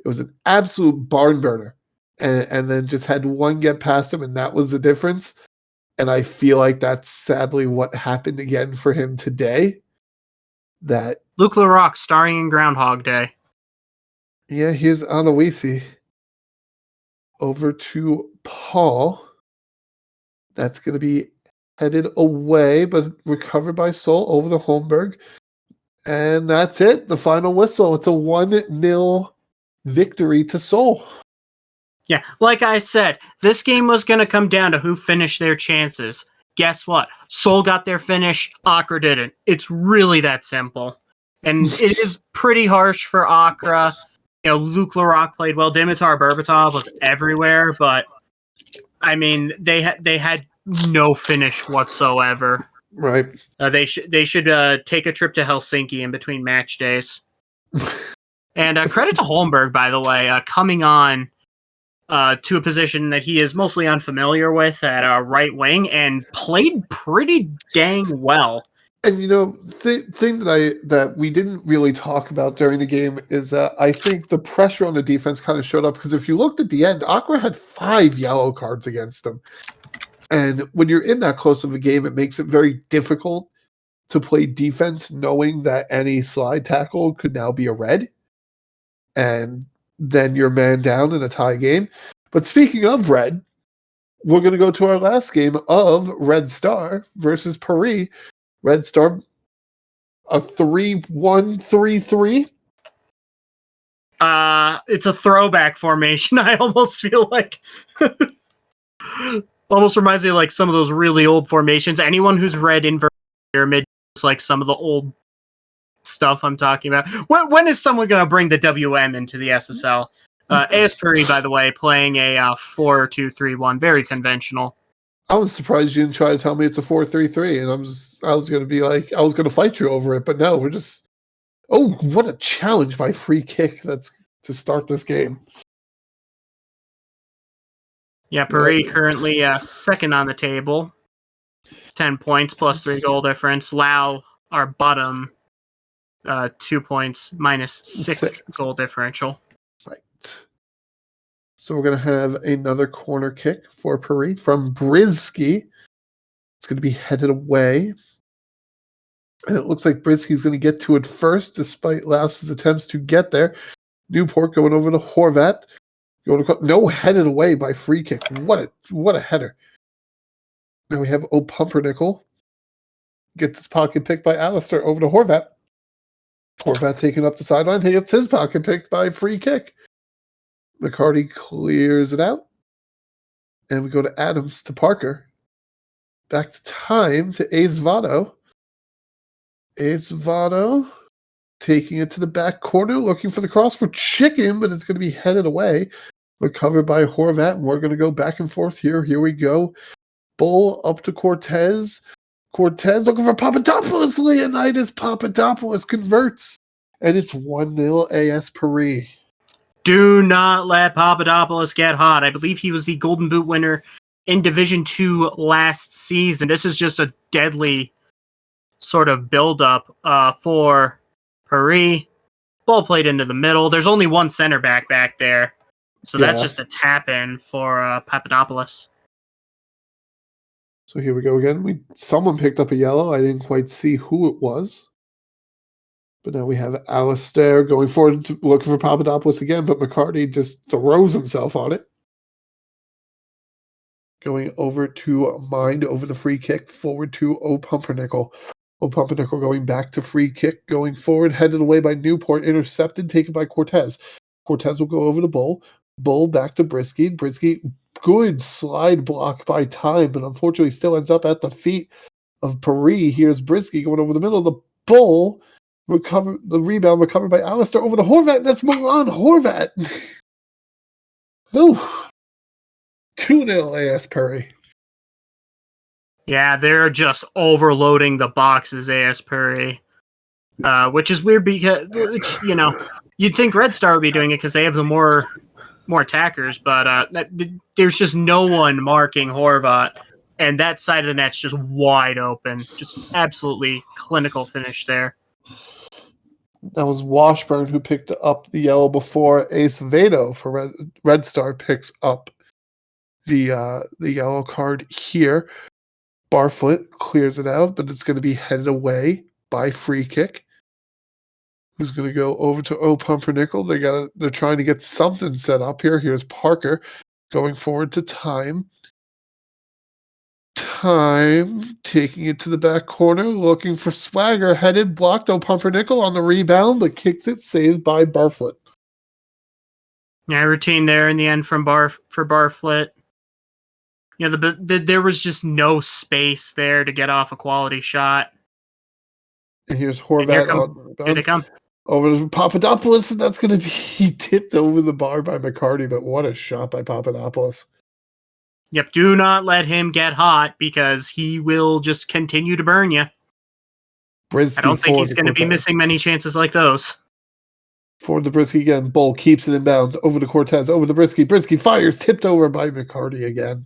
[SPEAKER 1] It was an absolute barn burner. And then just had one get past him, and that was the difference. And I feel like that's sadly what happened again for him today. That
[SPEAKER 2] Luke LaRock starring in Groundhog Day.
[SPEAKER 1] Yeah, here's Aloisi. Over to Paul. That's going to be headed away, but recovered by Seoul over to Holmberg. And that's it. The final whistle. It's a 1-0 victory to Seoul.
[SPEAKER 2] Yeah, like I said, this game was going to come down to who finished their chances. Guess what? Seoul got their finish, Accra didn't. It's really that simple. And it is pretty harsh for Accra. Luke LaRock played well. Dimitar Berbatov was everywhere, but I mean, they had no finish whatsoever.
[SPEAKER 1] Right.
[SPEAKER 2] They should take a trip to Helsinki in between match days. And credit to Holmberg, by the way, coming on to a position that he is mostly unfamiliar with at right wing and played pretty dang well.
[SPEAKER 1] And thing that we didn't really talk about during the game is that I think the pressure on the defense kind of showed up, because if you looked at the end, Accra had 5 yellow cards against them. And when you're in that close of a game, it makes it very difficult to play defense, knowing that any slide tackle could now be a red. And then you're man down in a tie game. But speaking of red, we're going to go to our last game of Red Star versus Paris. Red Star, a 3-1-3-3.
[SPEAKER 2] It's a throwback formation. I almost feel like almost reminds me of like some of those really old formations. Anyone who's read Inverted Pyramid is like some of the old stuff I'm talking about. When is someone going to bring the WM into the SSL? AS Paris, by the way, playing a 4-2-3-1, very conventional.
[SPEAKER 1] I was surprised you didn't try to tell me it's a 4-3-3, and I was going to be like, I was going to fight you over it, but no, we're just. Oh, what a challenge by free kick that's to start this game.
[SPEAKER 2] Yeah, Paris currently second on the table, 10 points plus 3 goal difference. Laos, our bottom, 2 points minus 6 goal differential.
[SPEAKER 1] Right. So we're going to have another corner kick for Paris from Brisky. It's going to be headed away. And it looks like Brisky's going to get to it first, despite Laos's attempts to get there. Newport going over to Horvat. No, headed away by free kick. What a header. Now we have O'Pumpernickel. Gets his pocket picked by Alistair over to Horvat. Horvat taking up the sideline. He gets his pocket picked by free kick. McCarty clears it out. And we go to Adams to Parker. Back to time to Ace Votto. Ace Votto taking it to the back corner, looking for the cross for Chicken, but it's going to be headed away. Recovered by Horvat, and we're going to go back and forth here. Here we go. Bull up to Cortez. Cortez looking for Papadopoulos. Leonidas Papadopoulos converts, and it's 1-0 AS Paris.
[SPEAKER 2] Do not let Papadopoulos get hot. I believe he was the Golden Boot winner in Division 2 last season. This is just a deadly sort of build-up for Paris. Ball played into the middle. There's only one center back there. So that's just a tap-in for Papadopoulos.
[SPEAKER 1] So here we go again. Someone picked up a yellow. I didn't quite see who it was. But now we have Alistair going forward looking for Papadopoulos again, but McCarty just throws himself on it. Going over to Mind over the free kick, forward to O'Pumpernickel. O'Pumpernickel going back to free kick, going forward, headed away by Newport, intercepted, taken by Cortez. Cortez will go over to Bull. Bull back to Brisky. Brisky, good slide block by Time, but unfortunately still ends up at the feet of Paris. Here's Brisky going over the middle of the Bull. The rebound recovered by Alistair over the Horvat. That's Milan Horvat. Oh, 2-0 AS Paris.
[SPEAKER 2] Yeah, they're just overloading the boxes, AS Paris. Which is weird because, you'd think Red Star would be doing it because they have the more attackers, but there's just no one marking Horvat, and that side of the net's just wide open. Just absolutely clinical finish there.
[SPEAKER 1] That was Washburn who picked up the yellow before Ace Vado for Red Star picks up the yellow card here. Barfoot clears it out, but it's going to be headed away by free kick. Who's going to go over to O'Pumpernickel? They're trying to get something set up here. Here's Parker going forward to Time. Time taking it to the back corner, looking for Swagger, headed, blocked. O'Pumpernickel on the rebound, but kicks it, saved by Barfoot.
[SPEAKER 2] Yeah, routine there in the end for Barfoot. There was just no space there to get off a quality shot.
[SPEAKER 1] And here's Horvat.
[SPEAKER 2] Here they come.
[SPEAKER 1] Over to Papadopoulos, and that's going to be tipped over the bar by McCarty, but what a shot by Papadopoulos.
[SPEAKER 2] Yep, do not let him get hot because he will just continue to burn you.
[SPEAKER 1] Brisky,
[SPEAKER 2] I don't think he's going to be missing many chances like those.
[SPEAKER 1] Forward to Brisky again. Bull keeps it in bounds. Over to Cortez. Over to Brisky. Brisky fires. Tipped over by McCarty again.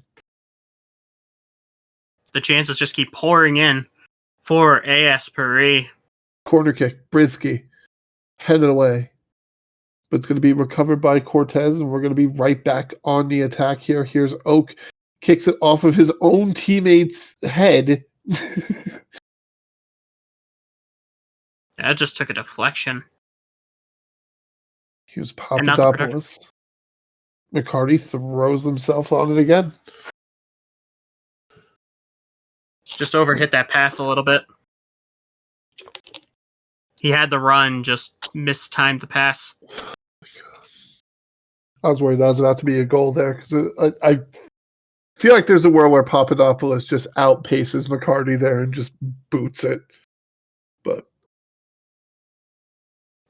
[SPEAKER 2] The chances just keep pouring in for AS Paris.
[SPEAKER 1] Corner kick. Brisky. Headed away. But it's going to be recovered by Cortez, and we're going to be right back on the attack here. Here's Oak. Kicks it off of his own teammate's head.
[SPEAKER 2] That just took a deflection.
[SPEAKER 1] Here's Papadopoulos. McCarty throws himself on it again.
[SPEAKER 2] Just overhit that pass a little bit. He had the run, just mistimed the pass.
[SPEAKER 1] I was worried that was about to be a goal there because I feel like there's a world where Papadopoulos just outpaces McCarty there and just boots it. But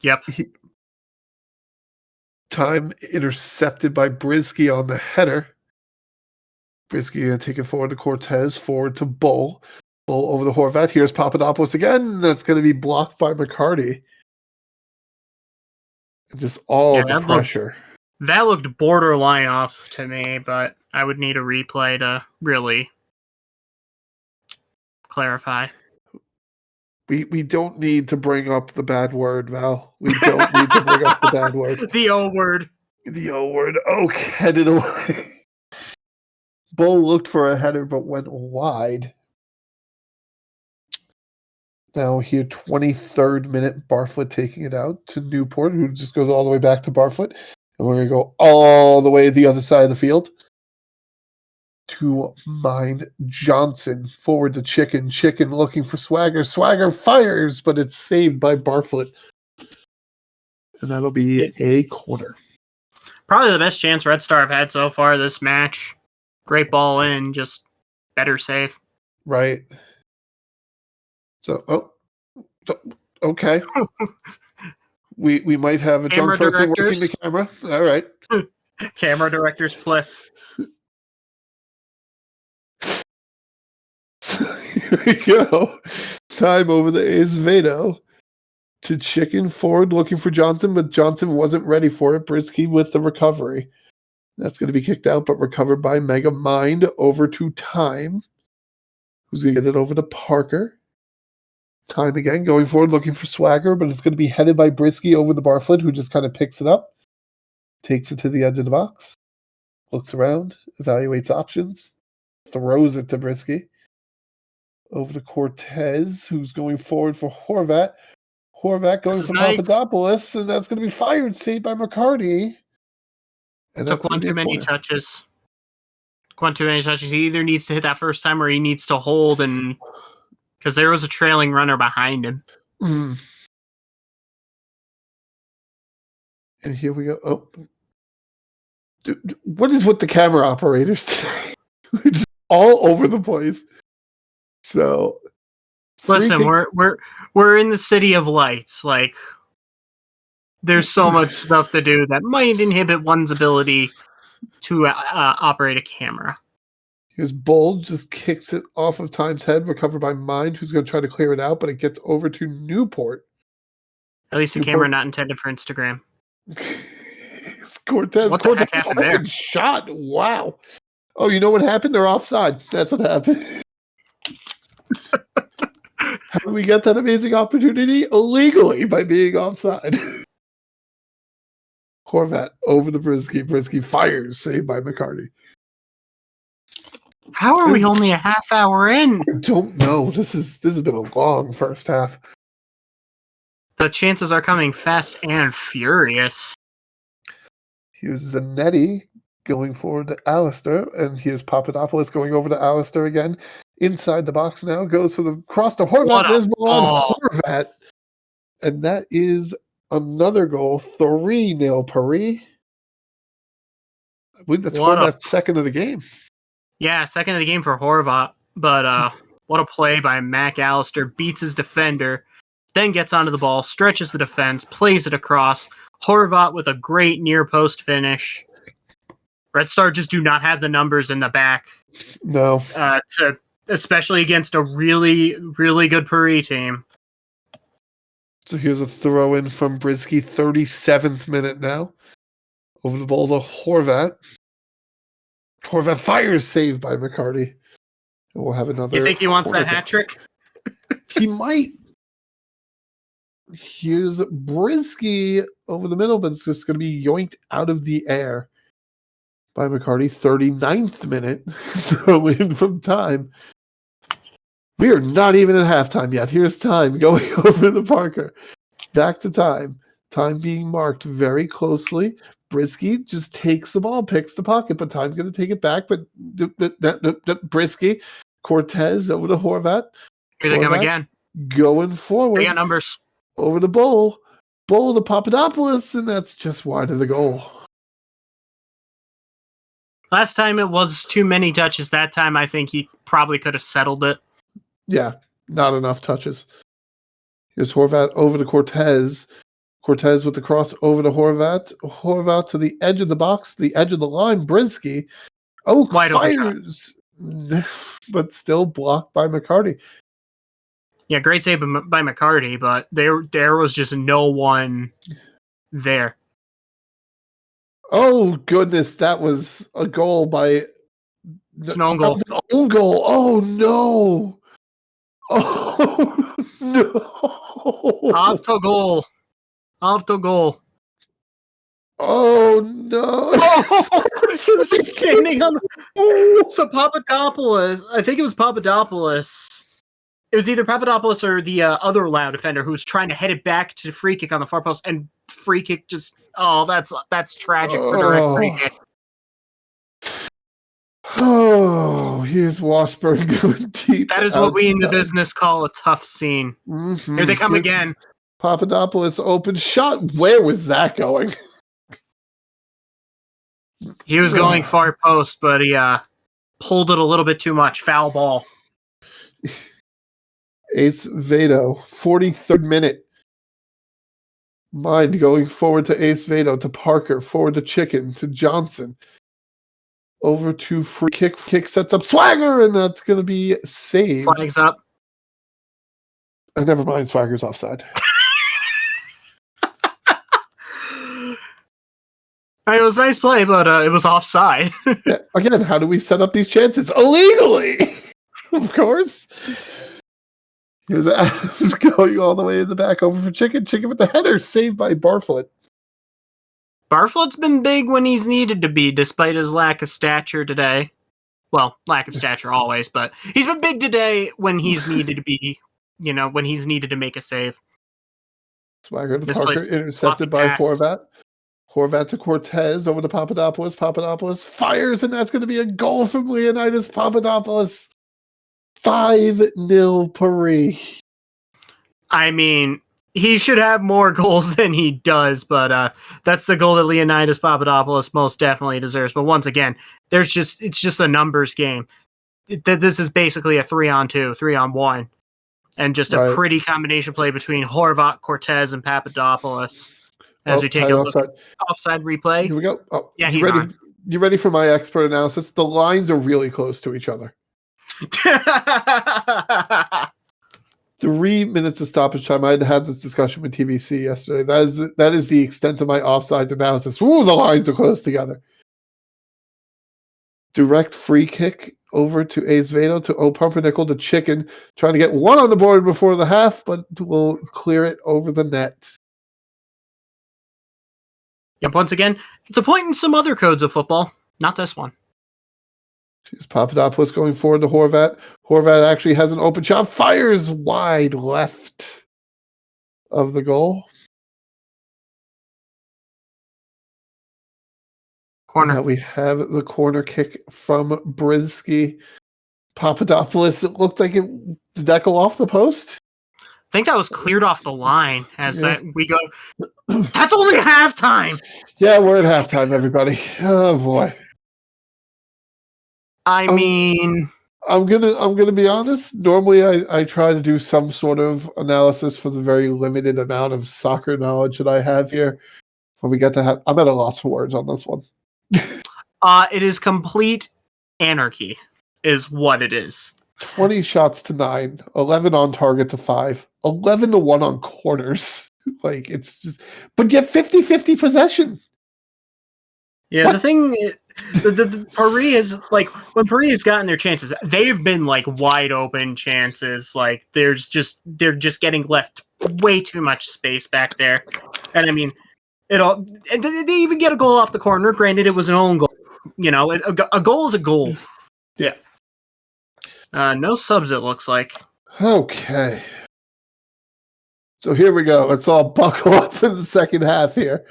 [SPEAKER 2] yep.
[SPEAKER 1] Time intercepted by Brisky on the header. Brisky going to take it forward to Cortez, forward to Bull. Bull over the Horvat. Here's Papadopoulos again. That's going to be blocked by McCarty. And just all the pressure.
[SPEAKER 2] That looked borderline off to me, but I would need a replay to really clarify.
[SPEAKER 1] We don't need to bring up the bad word, Val. We don't need to bring up the bad word.
[SPEAKER 2] The O word.
[SPEAKER 1] The O word. Oak headed away. Bull looked for a header but went wide. Now here, 23rd minute, Barfoot taking it out to Newport, who just goes all the way back to Barfoot. And we're going to go all the way to the other side of the field. To Mind Johnson. Forward to Chicken. Chicken looking for Swagger. Swagger fires, but it's saved by Barfoot. And that'll be a corner.
[SPEAKER 2] Probably the best chance Red Star have had so far this match. Great ball in, just better save.
[SPEAKER 1] Right. So, okay. We might have a
[SPEAKER 2] Camera
[SPEAKER 1] drunk person working the
[SPEAKER 2] directors.
[SPEAKER 1] camera. All right.
[SPEAKER 2] Camera directors plus.
[SPEAKER 1] So here we go. Time over the Azevedo to chicken forward looking for Johnson, but Johnson wasn't ready for it. Brisky with the recovery. That's going to be kicked out, but recovered by Mega Mind over to Time. Who's going to get it over to Parker? Time again, going forward, looking for Swagger, but it's going to be headed by Brisky over the Barfoot, who just kind of picks it up, takes it to the edge of the box, looks around, evaluates options, throws it to Brisky. Over to Cortez, who's going forward for Horvat. Horvat going for
[SPEAKER 2] Nice.
[SPEAKER 1] Papadopoulos, and that's going to be fired, saved by McCarty. And
[SPEAKER 2] Took one too many touches. One too many touches. He either needs to hit that first time or he needs to hold, and because there was a trailing runner behind him.
[SPEAKER 1] Mm. And here we go. Oh, dude, what is with the camera operators today? We're just all over the place. So,
[SPEAKER 2] listen, we're in the city of lights. Like, there's so much stuff to do that might inhibit one's ability to operate a camera.
[SPEAKER 1] Here's Bold, just kicks it off of Time's head, recovered by Mind, who's going to try to clear it out, but it gets over to Newport.
[SPEAKER 2] At least the camera not intended for Instagram.
[SPEAKER 1] Cortez,
[SPEAKER 2] what the heck happened there?
[SPEAKER 1] Shot. Wow. Oh, you know what happened? They're offside. That's what happened. How did we get that amazing opportunity? Illegally, by being offside. Horvat over the Brisky. Brisky fires, saved by McCarty.
[SPEAKER 2] How are we only a half hour in?
[SPEAKER 1] I don't know. This has been a long first half.
[SPEAKER 2] The chances are coming fast and furious.
[SPEAKER 1] Here's Zanetti going forward to Alistair, and here's Papadopoulos going over to Alistair again. Inside the box now, goes for the cross to Horvat. There's Milan Horvat. And that is another goal. 3-0 Paris. I believe that's Horvat's second of the game.
[SPEAKER 2] Yeah, second of the game for Horvat. But what a play by Mac Alistair. Beats his defender, then gets onto the ball, stretches the defense, plays it across. Horvat with a great near post finish. Red Star just do not have the numbers in the back.
[SPEAKER 1] No.
[SPEAKER 2] Especially against a really, really good Paris team.
[SPEAKER 1] So here's a throw in from Brisky, 37th minute now. Over the ball to Horvat. Horvat fires, saved by McCarty. And we'll have another.
[SPEAKER 2] You think he wants that hat trick?
[SPEAKER 1] He might. Here's Brisky over the middle, but it's just going to be yoinked out of the air by McCarty. 39th minute. Throw in from Time. We are not even at halftime yet. Here's Time going over the Parker. Back to Time. Time being marked very closely. Brisky just takes the ball, picks the pocket, but Time's going to take it back. But Brisky, Cortez over to Horvat.
[SPEAKER 2] Here they come again.
[SPEAKER 1] Going forward.
[SPEAKER 2] They got numbers.
[SPEAKER 1] Over to Bowl. Bowl to Papadopoulos, and that's just wide of the goal.
[SPEAKER 2] Last time it was too many touches. That time I think he probably could have settled it.
[SPEAKER 1] Yeah, not enough touches. Here's Horvat over to Cortez. Cortez with the cross over to Horvat. Horvat to the edge of the box, the edge of the line. Brisky. Oh,
[SPEAKER 2] wide
[SPEAKER 1] fires. But still blocked by McCarty.
[SPEAKER 2] Yeah, great save by McCarty, but there was just no one there.
[SPEAKER 1] Oh, goodness. That was a goal by...
[SPEAKER 2] It's an own goal.
[SPEAKER 1] That was an own goal. Oh, no. Oh, no.
[SPEAKER 2] Off to goal.
[SPEAKER 1] Oh, no.
[SPEAKER 2] Oh, he was standing on the... So Papadopoulos, I think it was Papadopoulos. It was either Papadopoulos or the other Lao defender who was trying to head it back to the free kick on the far post, and free kick just... Oh, that's tragic for direct free kick.
[SPEAKER 1] Oh, here's Washburn going deep.
[SPEAKER 2] That is what we in the business call a tough scene.
[SPEAKER 1] Mm-hmm.
[SPEAKER 2] Here they come again.
[SPEAKER 1] Papadopoulos open shot. Where was that going?
[SPEAKER 2] He was going far post, but he pulled it a little bit too much. Foul ball.
[SPEAKER 1] Ace Vado, 43rd minute. Mind going forward to Ace Vado, to Parker, forward to Chicken, to Johnson. Over to free kick. Kick sets up Swagger, and that's going to be saved.
[SPEAKER 2] Flags up.
[SPEAKER 1] Never mind, Swagger's offside.
[SPEAKER 2] It was a nice play, but it was offside.
[SPEAKER 1] Yeah, again, how do we set up these chances? Illegally! Of course. He was going all the way in the back over for Chicken. Chicken with the header, saved by Barfoot.
[SPEAKER 2] Barfoot's been big when he's needed to be, despite his lack of stature today. Well, lack of stature always, but he's been big today when he's needed to be, when he's needed to make a save.
[SPEAKER 1] Swagger to Parker, intercepted by Horvat. Horvat to Cortez, over to Papadopoulos. Papadopoulos fires, and that's going to be a goal from Leonidas Papadopoulos. 5-0 Paris.
[SPEAKER 2] I mean, he should have more goals than he does, but that's the goal that Leonidas Papadopoulos most definitely deserves. But once again, it's just a numbers game. This is basically a 3-on-2, 3-on-1, and just a pretty combination play between Horvat, Cortez, and Papadopoulos. As we take a look at offside replay.
[SPEAKER 1] Here we go. Oh,
[SPEAKER 2] yeah,
[SPEAKER 1] you ready for my expert analysis? The lines are really close to each other. 3 minutes of stoppage time. I had this discussion with TVC yesterday. That is the extent of my offside analysis. Ooh, the lines are close together. Direct free kick over to Azevedo, to Pumpernickel, to Chicken, trying to get one on the board before the half, but will clear it over the net.
[SPEAKER 2] Yep, once again, it's a point in some other codes of football, not this one.
[SPEAKER 1] Here's Papadopoulos going forward to Horvat. Horvat actually has an open shot, fires wide left of the goal.
[SPEAKER 2] Corner.
[SPEAKER 1] Now we have the corner kick from Brinsky. Papadopoulos, it looked like it. Did that go off the post?
[SPEAKER 2] I think that was cleared off the line we go. That's only halftime.
[SPEAKER 1] Yeah, we're at halftime, everybody. Oh boy.
[SPEAKER 2] I mean,
[SPEAKER 1] I'm gonna be honest. Normally, I try to do some sort of analysis for the very limited amount of soccer knowledge that I have here. When we get to have, I'm at a loss for words on this one.
[SPEAKER 2] It is complete anarchy, is what it is.
[SPEAKER 1] 20 shots to 9, 11 on target to 5, 11 to 1 on corners. Like, it's just, but yet 50-50 possession.
[SPEAKER 2] Yeah, what? The thing, the Paris is like, when Paris has gotten their chances, they've been like wide open chances. Like, they're just getting left way too much space back there. And I mean, they even get a goal off the corner. Granted, it was an own goal. A goal is a goal.
[SPEAKER 1] Yeah.
[SPEAKER 2] No subs, it looks like.
[SPEAKER 1] Okay. So here we go. Let's all buckle up in the second half here.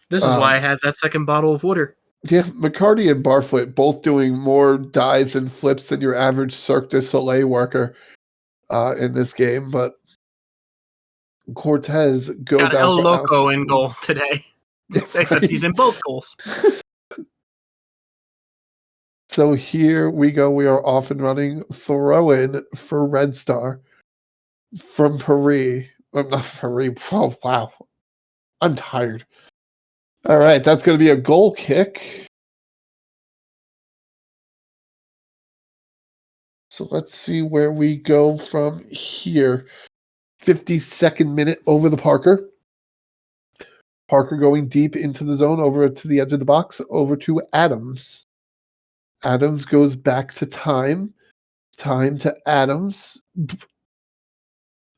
[SPEAKER 2] This is why I have that second bottle of water.
[SPEAKER 1] Yeah, McCarty and Barfoot both doing more dives and flips than your average Cirque du Soleil worker in this game, but Cortez goes out.
[SPEAKER 2] El Loco in goal today. Yeah, except he's in both goals.
[SPEAKER 1] So here we go. We are off and running. Throw in for Red Star from Paris. Not Paris. Oh, wow. I'm tired. All right. That's going to be a goal kick. So let's see where we go from here. 52nd minute over the Parker. Parker going deep into the zone, over to the edge of the box, over to Adams. Adams goes back to Time. Time to Adams.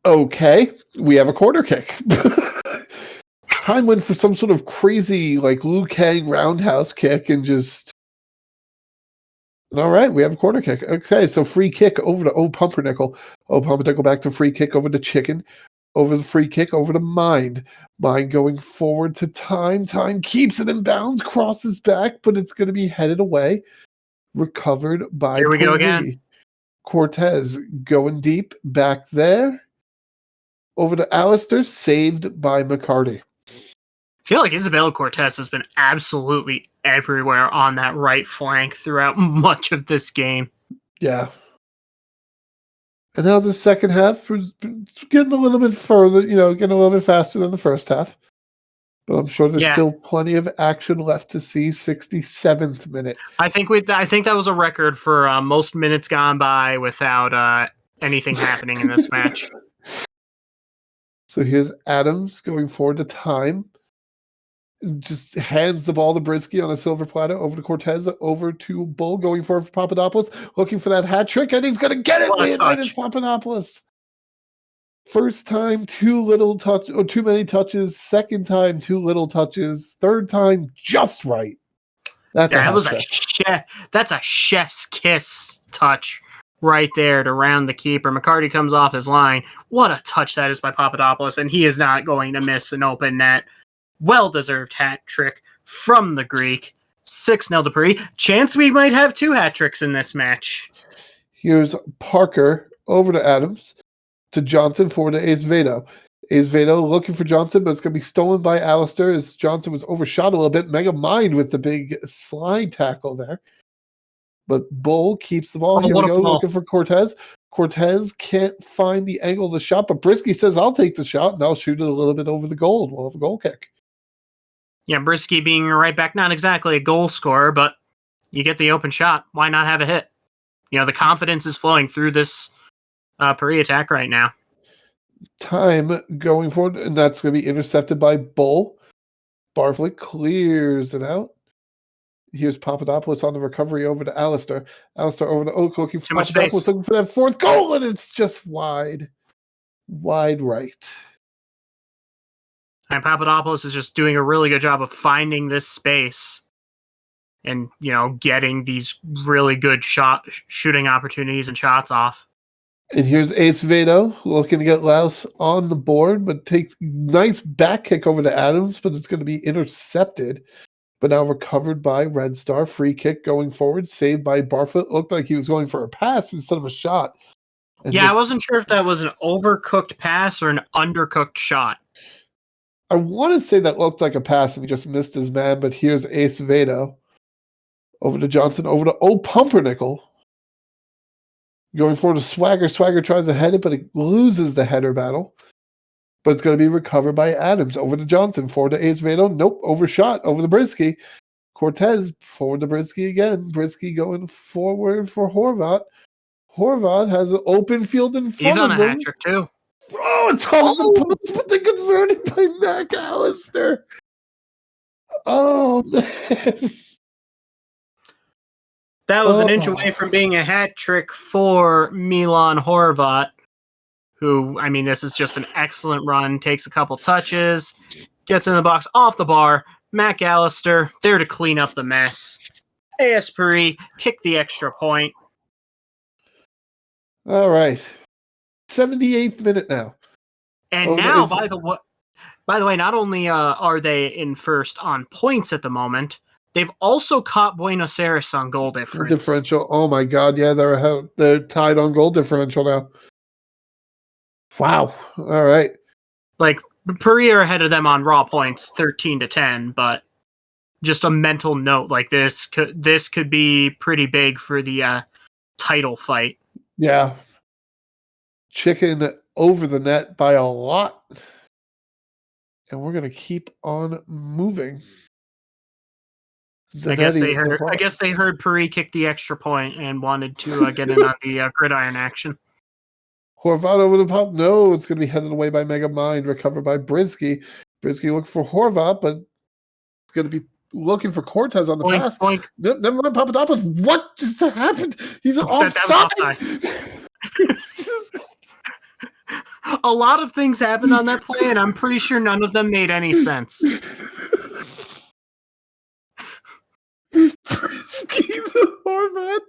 [SPEAKER 1] Okay, we have a corner kick. Time went for some sort of crazy, like, Liu Kang roundhouse kick and just... All right, we have a corner kick. Okay, so free kick over to Pumpernickel. Pumpernickel back to free kick over to Chicken. Over the free kick over to Mind. Mind going forward to Time. Time keeps it in bounds, crosses back, but it's going to be headed away. Recovered by
[SPEAKER 2] Here we go again.
[SPEAKER 1] Cortez going deep back there. Over to Alistair, saved by McCarty.
[SPEAKER 2] I feel like Isabella Cortez has been absolutely everywhere on that right flank throughout much of this game.
[SPEAKER 1] Yeah. And now the second half was getting a little bit further, getting a little bit faster than the first half. But I'm sure there's still plenty of action left to see. 67th minute.
[SPEAKER 2] I think that was a record for most minutes gone by without anything happening in this match.
[SPEAKER 1] So here's Adams going forward to time. Just hands the ball to Brisky on a silver platter over to Cortez, over to Bull, going forward for Papadopoulos, looking for that hat trick, and he's going to get it. Minus Papadopoulos. First time, too many touches. Second time, too little touches. Third time, just right. That's a chef's kiss touch right there to round the keeper. McCarty comes off his line. What a touch that is by Papadopoulos, and he is not going to miss an open net. Well-deserved hat trick from the Greek. 6-0 to Paris. Chance we might have 2 hat tricks in this match. Here's Parker over to Adams, to Johnson, forward to Azevedo. Azevedo looking for Johnson, but it's going to be stolen by Alistair as Johnson was overshot a little bit. Mega Mind with the big slide tackle there. But Bull keeps the ball. Here we go, looking for Cortez. Cortez can't find the angle of the shot, but Brisky says, I'll take the shot, and I'll shoot it a little bit over the goal. We'll have a goal kick.
[SPEAKER 2] Yeah, Brisky being right back, not exactly a goal scorer, but you get the open shot. Why not have a hit? The confidence is flowing through this Paris attack right now.
[SPEAKER 1] Time going forward, and that's going to be intercepted by Bull. Barfley clears it out. Here's Papadopoulos on the recovery over to Alistair. Alistair over to Oak, looking for Papadopoulos, looking for that fourth goal, and it's just wide. Wide right.
[SPEAKER 2] And Papadopoulos is just doing a really good job of finding this space and, getting these really good shooting opportunities and shots off.
[SPEAKER 1] And here's Azevedo looking to get Laos on the board, but takes nice back kick over to Adams, but it's going to be intercepted. But now recovered by Red Star. Free kick going forward, saved by Barfoot. Looked like he was going for a pass instead of a shot.
[SPEAKER 2] I wasn't sure if that was an overcooked pass or an undercooked shot.
[SPEAKER 1] I want to say that looked like a pass and he just missed his man, but here's Azevedo. Over to Johnson, over to Pumpernickel. Going forward to Swagger. Swagger tries to head it, but he loses the header battle. But it's going to be recovered by Adams. Over to Johnson. Forward to Azevedo. Nope. Overshot. Over to Brisky. Cortez. Forward to Brisky again. Brisky going forward for Horvat. Horvat has an open field in front of him.
[SPEAKER 2] He's on a hat trick too.
[SPEAKER 1] Oh, it's off the post, but they converted by McAllister. Oh, man.
[SPEAKER 2] That was an inch away from being a hat trick for Milan Horvat, who, this is just an excellent run, takes a couple touches, gets in the box off the bar. McAllister there to clean up the mess. AS Paris kick the extra point.
[SPEAKER 1] All right. 78th minute now.
[SPEAKER 2] And now, by the way, not only are they in first on points at the moment, they've also caught Buenos Aires on goal differential.
[SPEAKER 1] Oh my God! Yeah, they're tied on goal differential now. Wow! All right.
[SPEAKER 2] Paris are ahead of them on raw points, 13-10. But just a mental note, this could be pretty big for the title fight.
[SPEAKER 1] Yeah. Chicken over the net by a lot, and we're gonna keep on moving.
[SPEAKER 2] I guess they heard Paris kick the extra point and wanted to get in on the gridiron action.
[SPEAKER 1] Horvat over the pop. No, it's going to be headed away by Mega Mind. Recovered by Brisky. Brisky looking for Horvat, but it's going to be looking for Cortez on the pass.
[SPEAKER 2] Boink.
[SPEAKER 1] Never mind, Papadopoulos. What just happened? He's offside.
[SPEAKER 2] A lot of things happened on that play, and I'm pretty sure none of them made any sense.
[SPEAKER 1] Brisky the Horvat.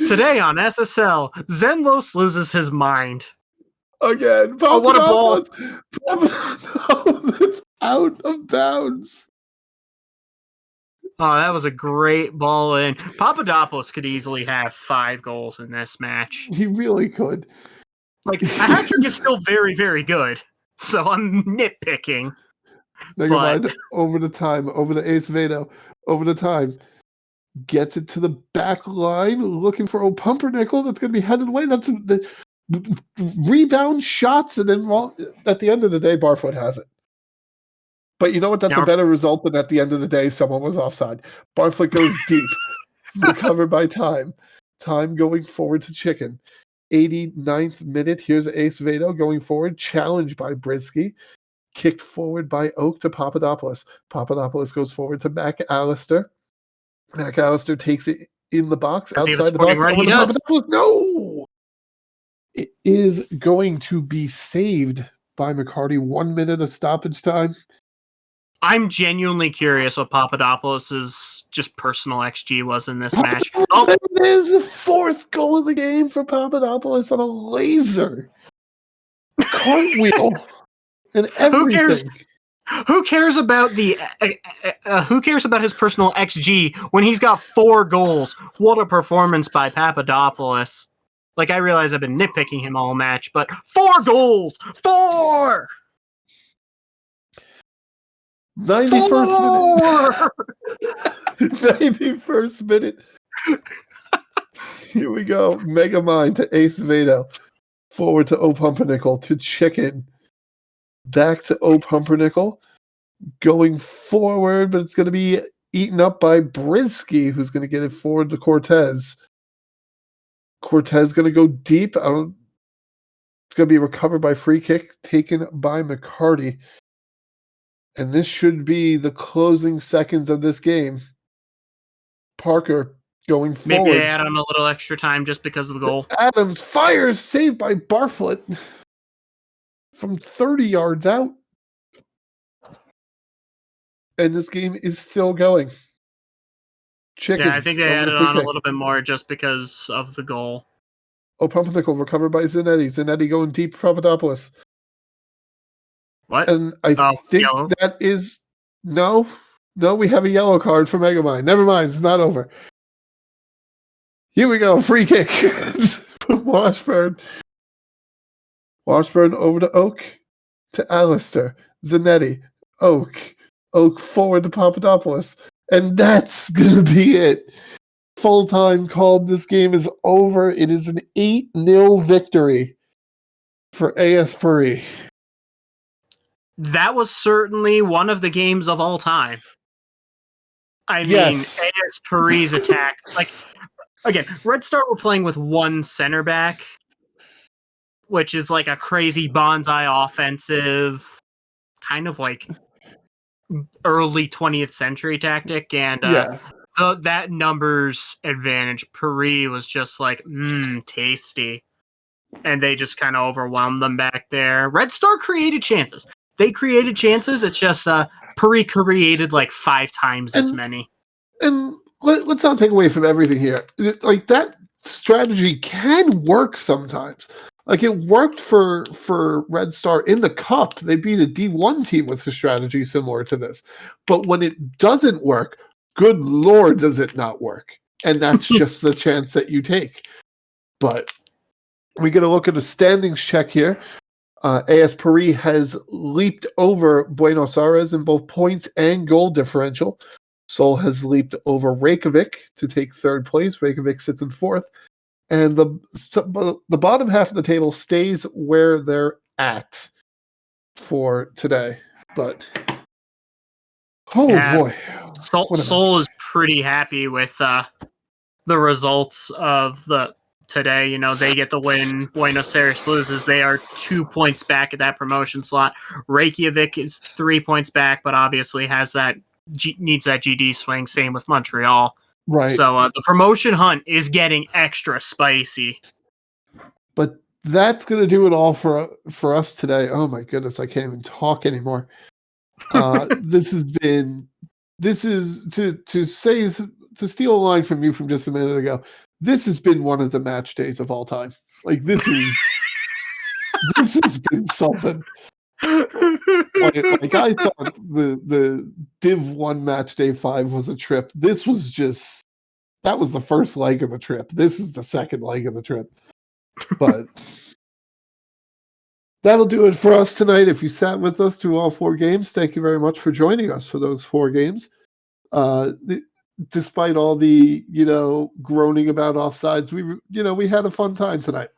[SPEAKER 2] Today on SSL, Zenlos loses his mind.
[SPEAKER 1] Again,
[SPEAKER 2] what a ball.
[SPEAKER 1] That's out of bounds.
[SPEAKER 2] Oh, that was a great ball in. Papadopoulos could easily have 5 goals in this match.
[SPEAKER 1] He really could.
[SPEAKER 2] A hat trick is still very, very good. So I'm nitpicking.
[SPEAKER 1] Never mind. Over the time. Over the Azevedo. Over the time. Gets it to the back line. Looking for Pumpernickel. That's going to be headed away. rebound shots, and then at the end of the day, Barfoot has it. But you know what? That's a better result than at the end of the day, someone was offside. Barfoot goes deep, recovered by Time. Time going forward to Chicken. 89th minute. Here's Ace Vado going forward, challenged by Brisky. Kicked forward by Oak to Papadopoulos. Papadopoulos goes forward to McAllister. McAllister takes it in the box, outside the box.
[SPEAKER 2] Right, he does.
[SPEAKER 1] No! It is going to be saved by McCarty. 1 minute of stoppage time.
[SPEAKER 2] I'm genuinely curious what Papadopoulos' just personal XG was in this match.
[SPEAKER 1] It is the 4th goal of the game for Papadopoulos on a laser. Cartwheel. And everything.
[SPEAKER 2] Who cares about who cares about his personal XG when he's got 4 goals? What a performance by Papadopoulos. Like, I realize I've been nitpicking him all match, but 4 goals! 4!
[SPEAKER 1] 91st minute. 91st minute. Here we go. Mega Mind to Ace Vado. Forward to O Pumpernickel to Chicken. Back to O Pumpernickel. Going forward, but it's going to be eaten up by Brisky, who's going to get it forward to Cortez. Cortez going to go deep. It's going to be recovered by free kick taken by McCarty. And this should be the closing seconds of this game. Parker going forward.
[SPEAKER 2] Maybe they add on a little extra time just because of the goal.
[SPEAKER 1] Adams fires, saved by Barfoot from 30 yards out. And this game is still going. Chicken.
[SPEAKER 2] Yeah, I think they added on a little bit more just because of the goal.
[SPEAKER 1] Oh, Pumpernickel recovered by Zanetti. Zanetti going deep for Papadopoulos.
[SPEAKER 2] What?
[SPEAKER 1] And I think yellow. That is... No, we have a yellow card for Megamind. Never mind, it's not over. Here we go, free kick from Washburn. Washburn over to Oak, to Alistair. Zanetti, Oak forward to Papadopoulos. And that's going to be it. Full time called. This game is over. It is an 8-0 victory for AS Paris.
[SPEAKER 2] That was certainly one of the games of all time. I mean, AS Paris attack. Like, again, Red Star were playing with one center back, which is like a crazy bonsai offensive, kind of like early 20th century tactic. And that numbers advantage, Paris was just like, tasty. And they just kind of overwhelmed them back there. Red Star created chances. They created chances. It's just Paris created like 5 times as many.
[SPEAKER 1] And let's not take away from everything here. Like, that strategy can work sometimes. Like, it worked for Red Star in the Cup. They beat a D1 team with a strategy similar to this. But when it doesn't work, good Lord, does it not work. And that's just the chance that you take. But we get a look at a standings check here. AS Paris has leaped over Buenos Aires in both points and goal differential. Seoul has leaped over Reykjavik to take 3rd place. Reykjavik sits in 4th. And the bottom half of the table stays where they're at for today. But, boy.
[SPEAKER 2] Seoul is pretty happy with the results of today. You know, they get the win. Buenos Aires loses. They are 2 points back at that promotion slot. Reykjavik is 3 points back, but obviously has needs that GD swing. Same with Montreal.
[SPEAKER 1] Right.
[SPEAKER 2] So the promotion hunt is getting extra spicy.
[SPEAKER 1] But that's going to do it all for us today. Oh my goodness, I can't even talk anymore. This is to steal a line from you from just a minute ago. This has been one of the match days of all time. Like, this has been something. Like I thought the Div 1 match day 5 was a trip. That was the first leg of the trip. This is the second leg of the trip. But that'll do it for us tonight. If you sat with us through all 4 games, thank you very much for joining us for those 4 games. Despite all the, groaning about offsides, we had a fun time tonight.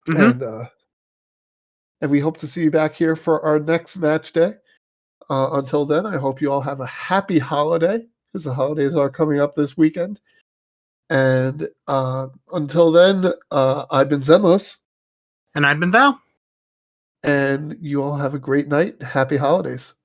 [SPEAKER 2] Mhm.
[SPEAKER 1] And we hope to see you back here for our next match day. Until then, I hope you all have a happy holiday, because the holidays are coming up this weekend. And until then, I've been Zenlos.
[SPEAKER 2] And I've been Val.
[SPEAKER 1] And you all have a great night. Happy holidays.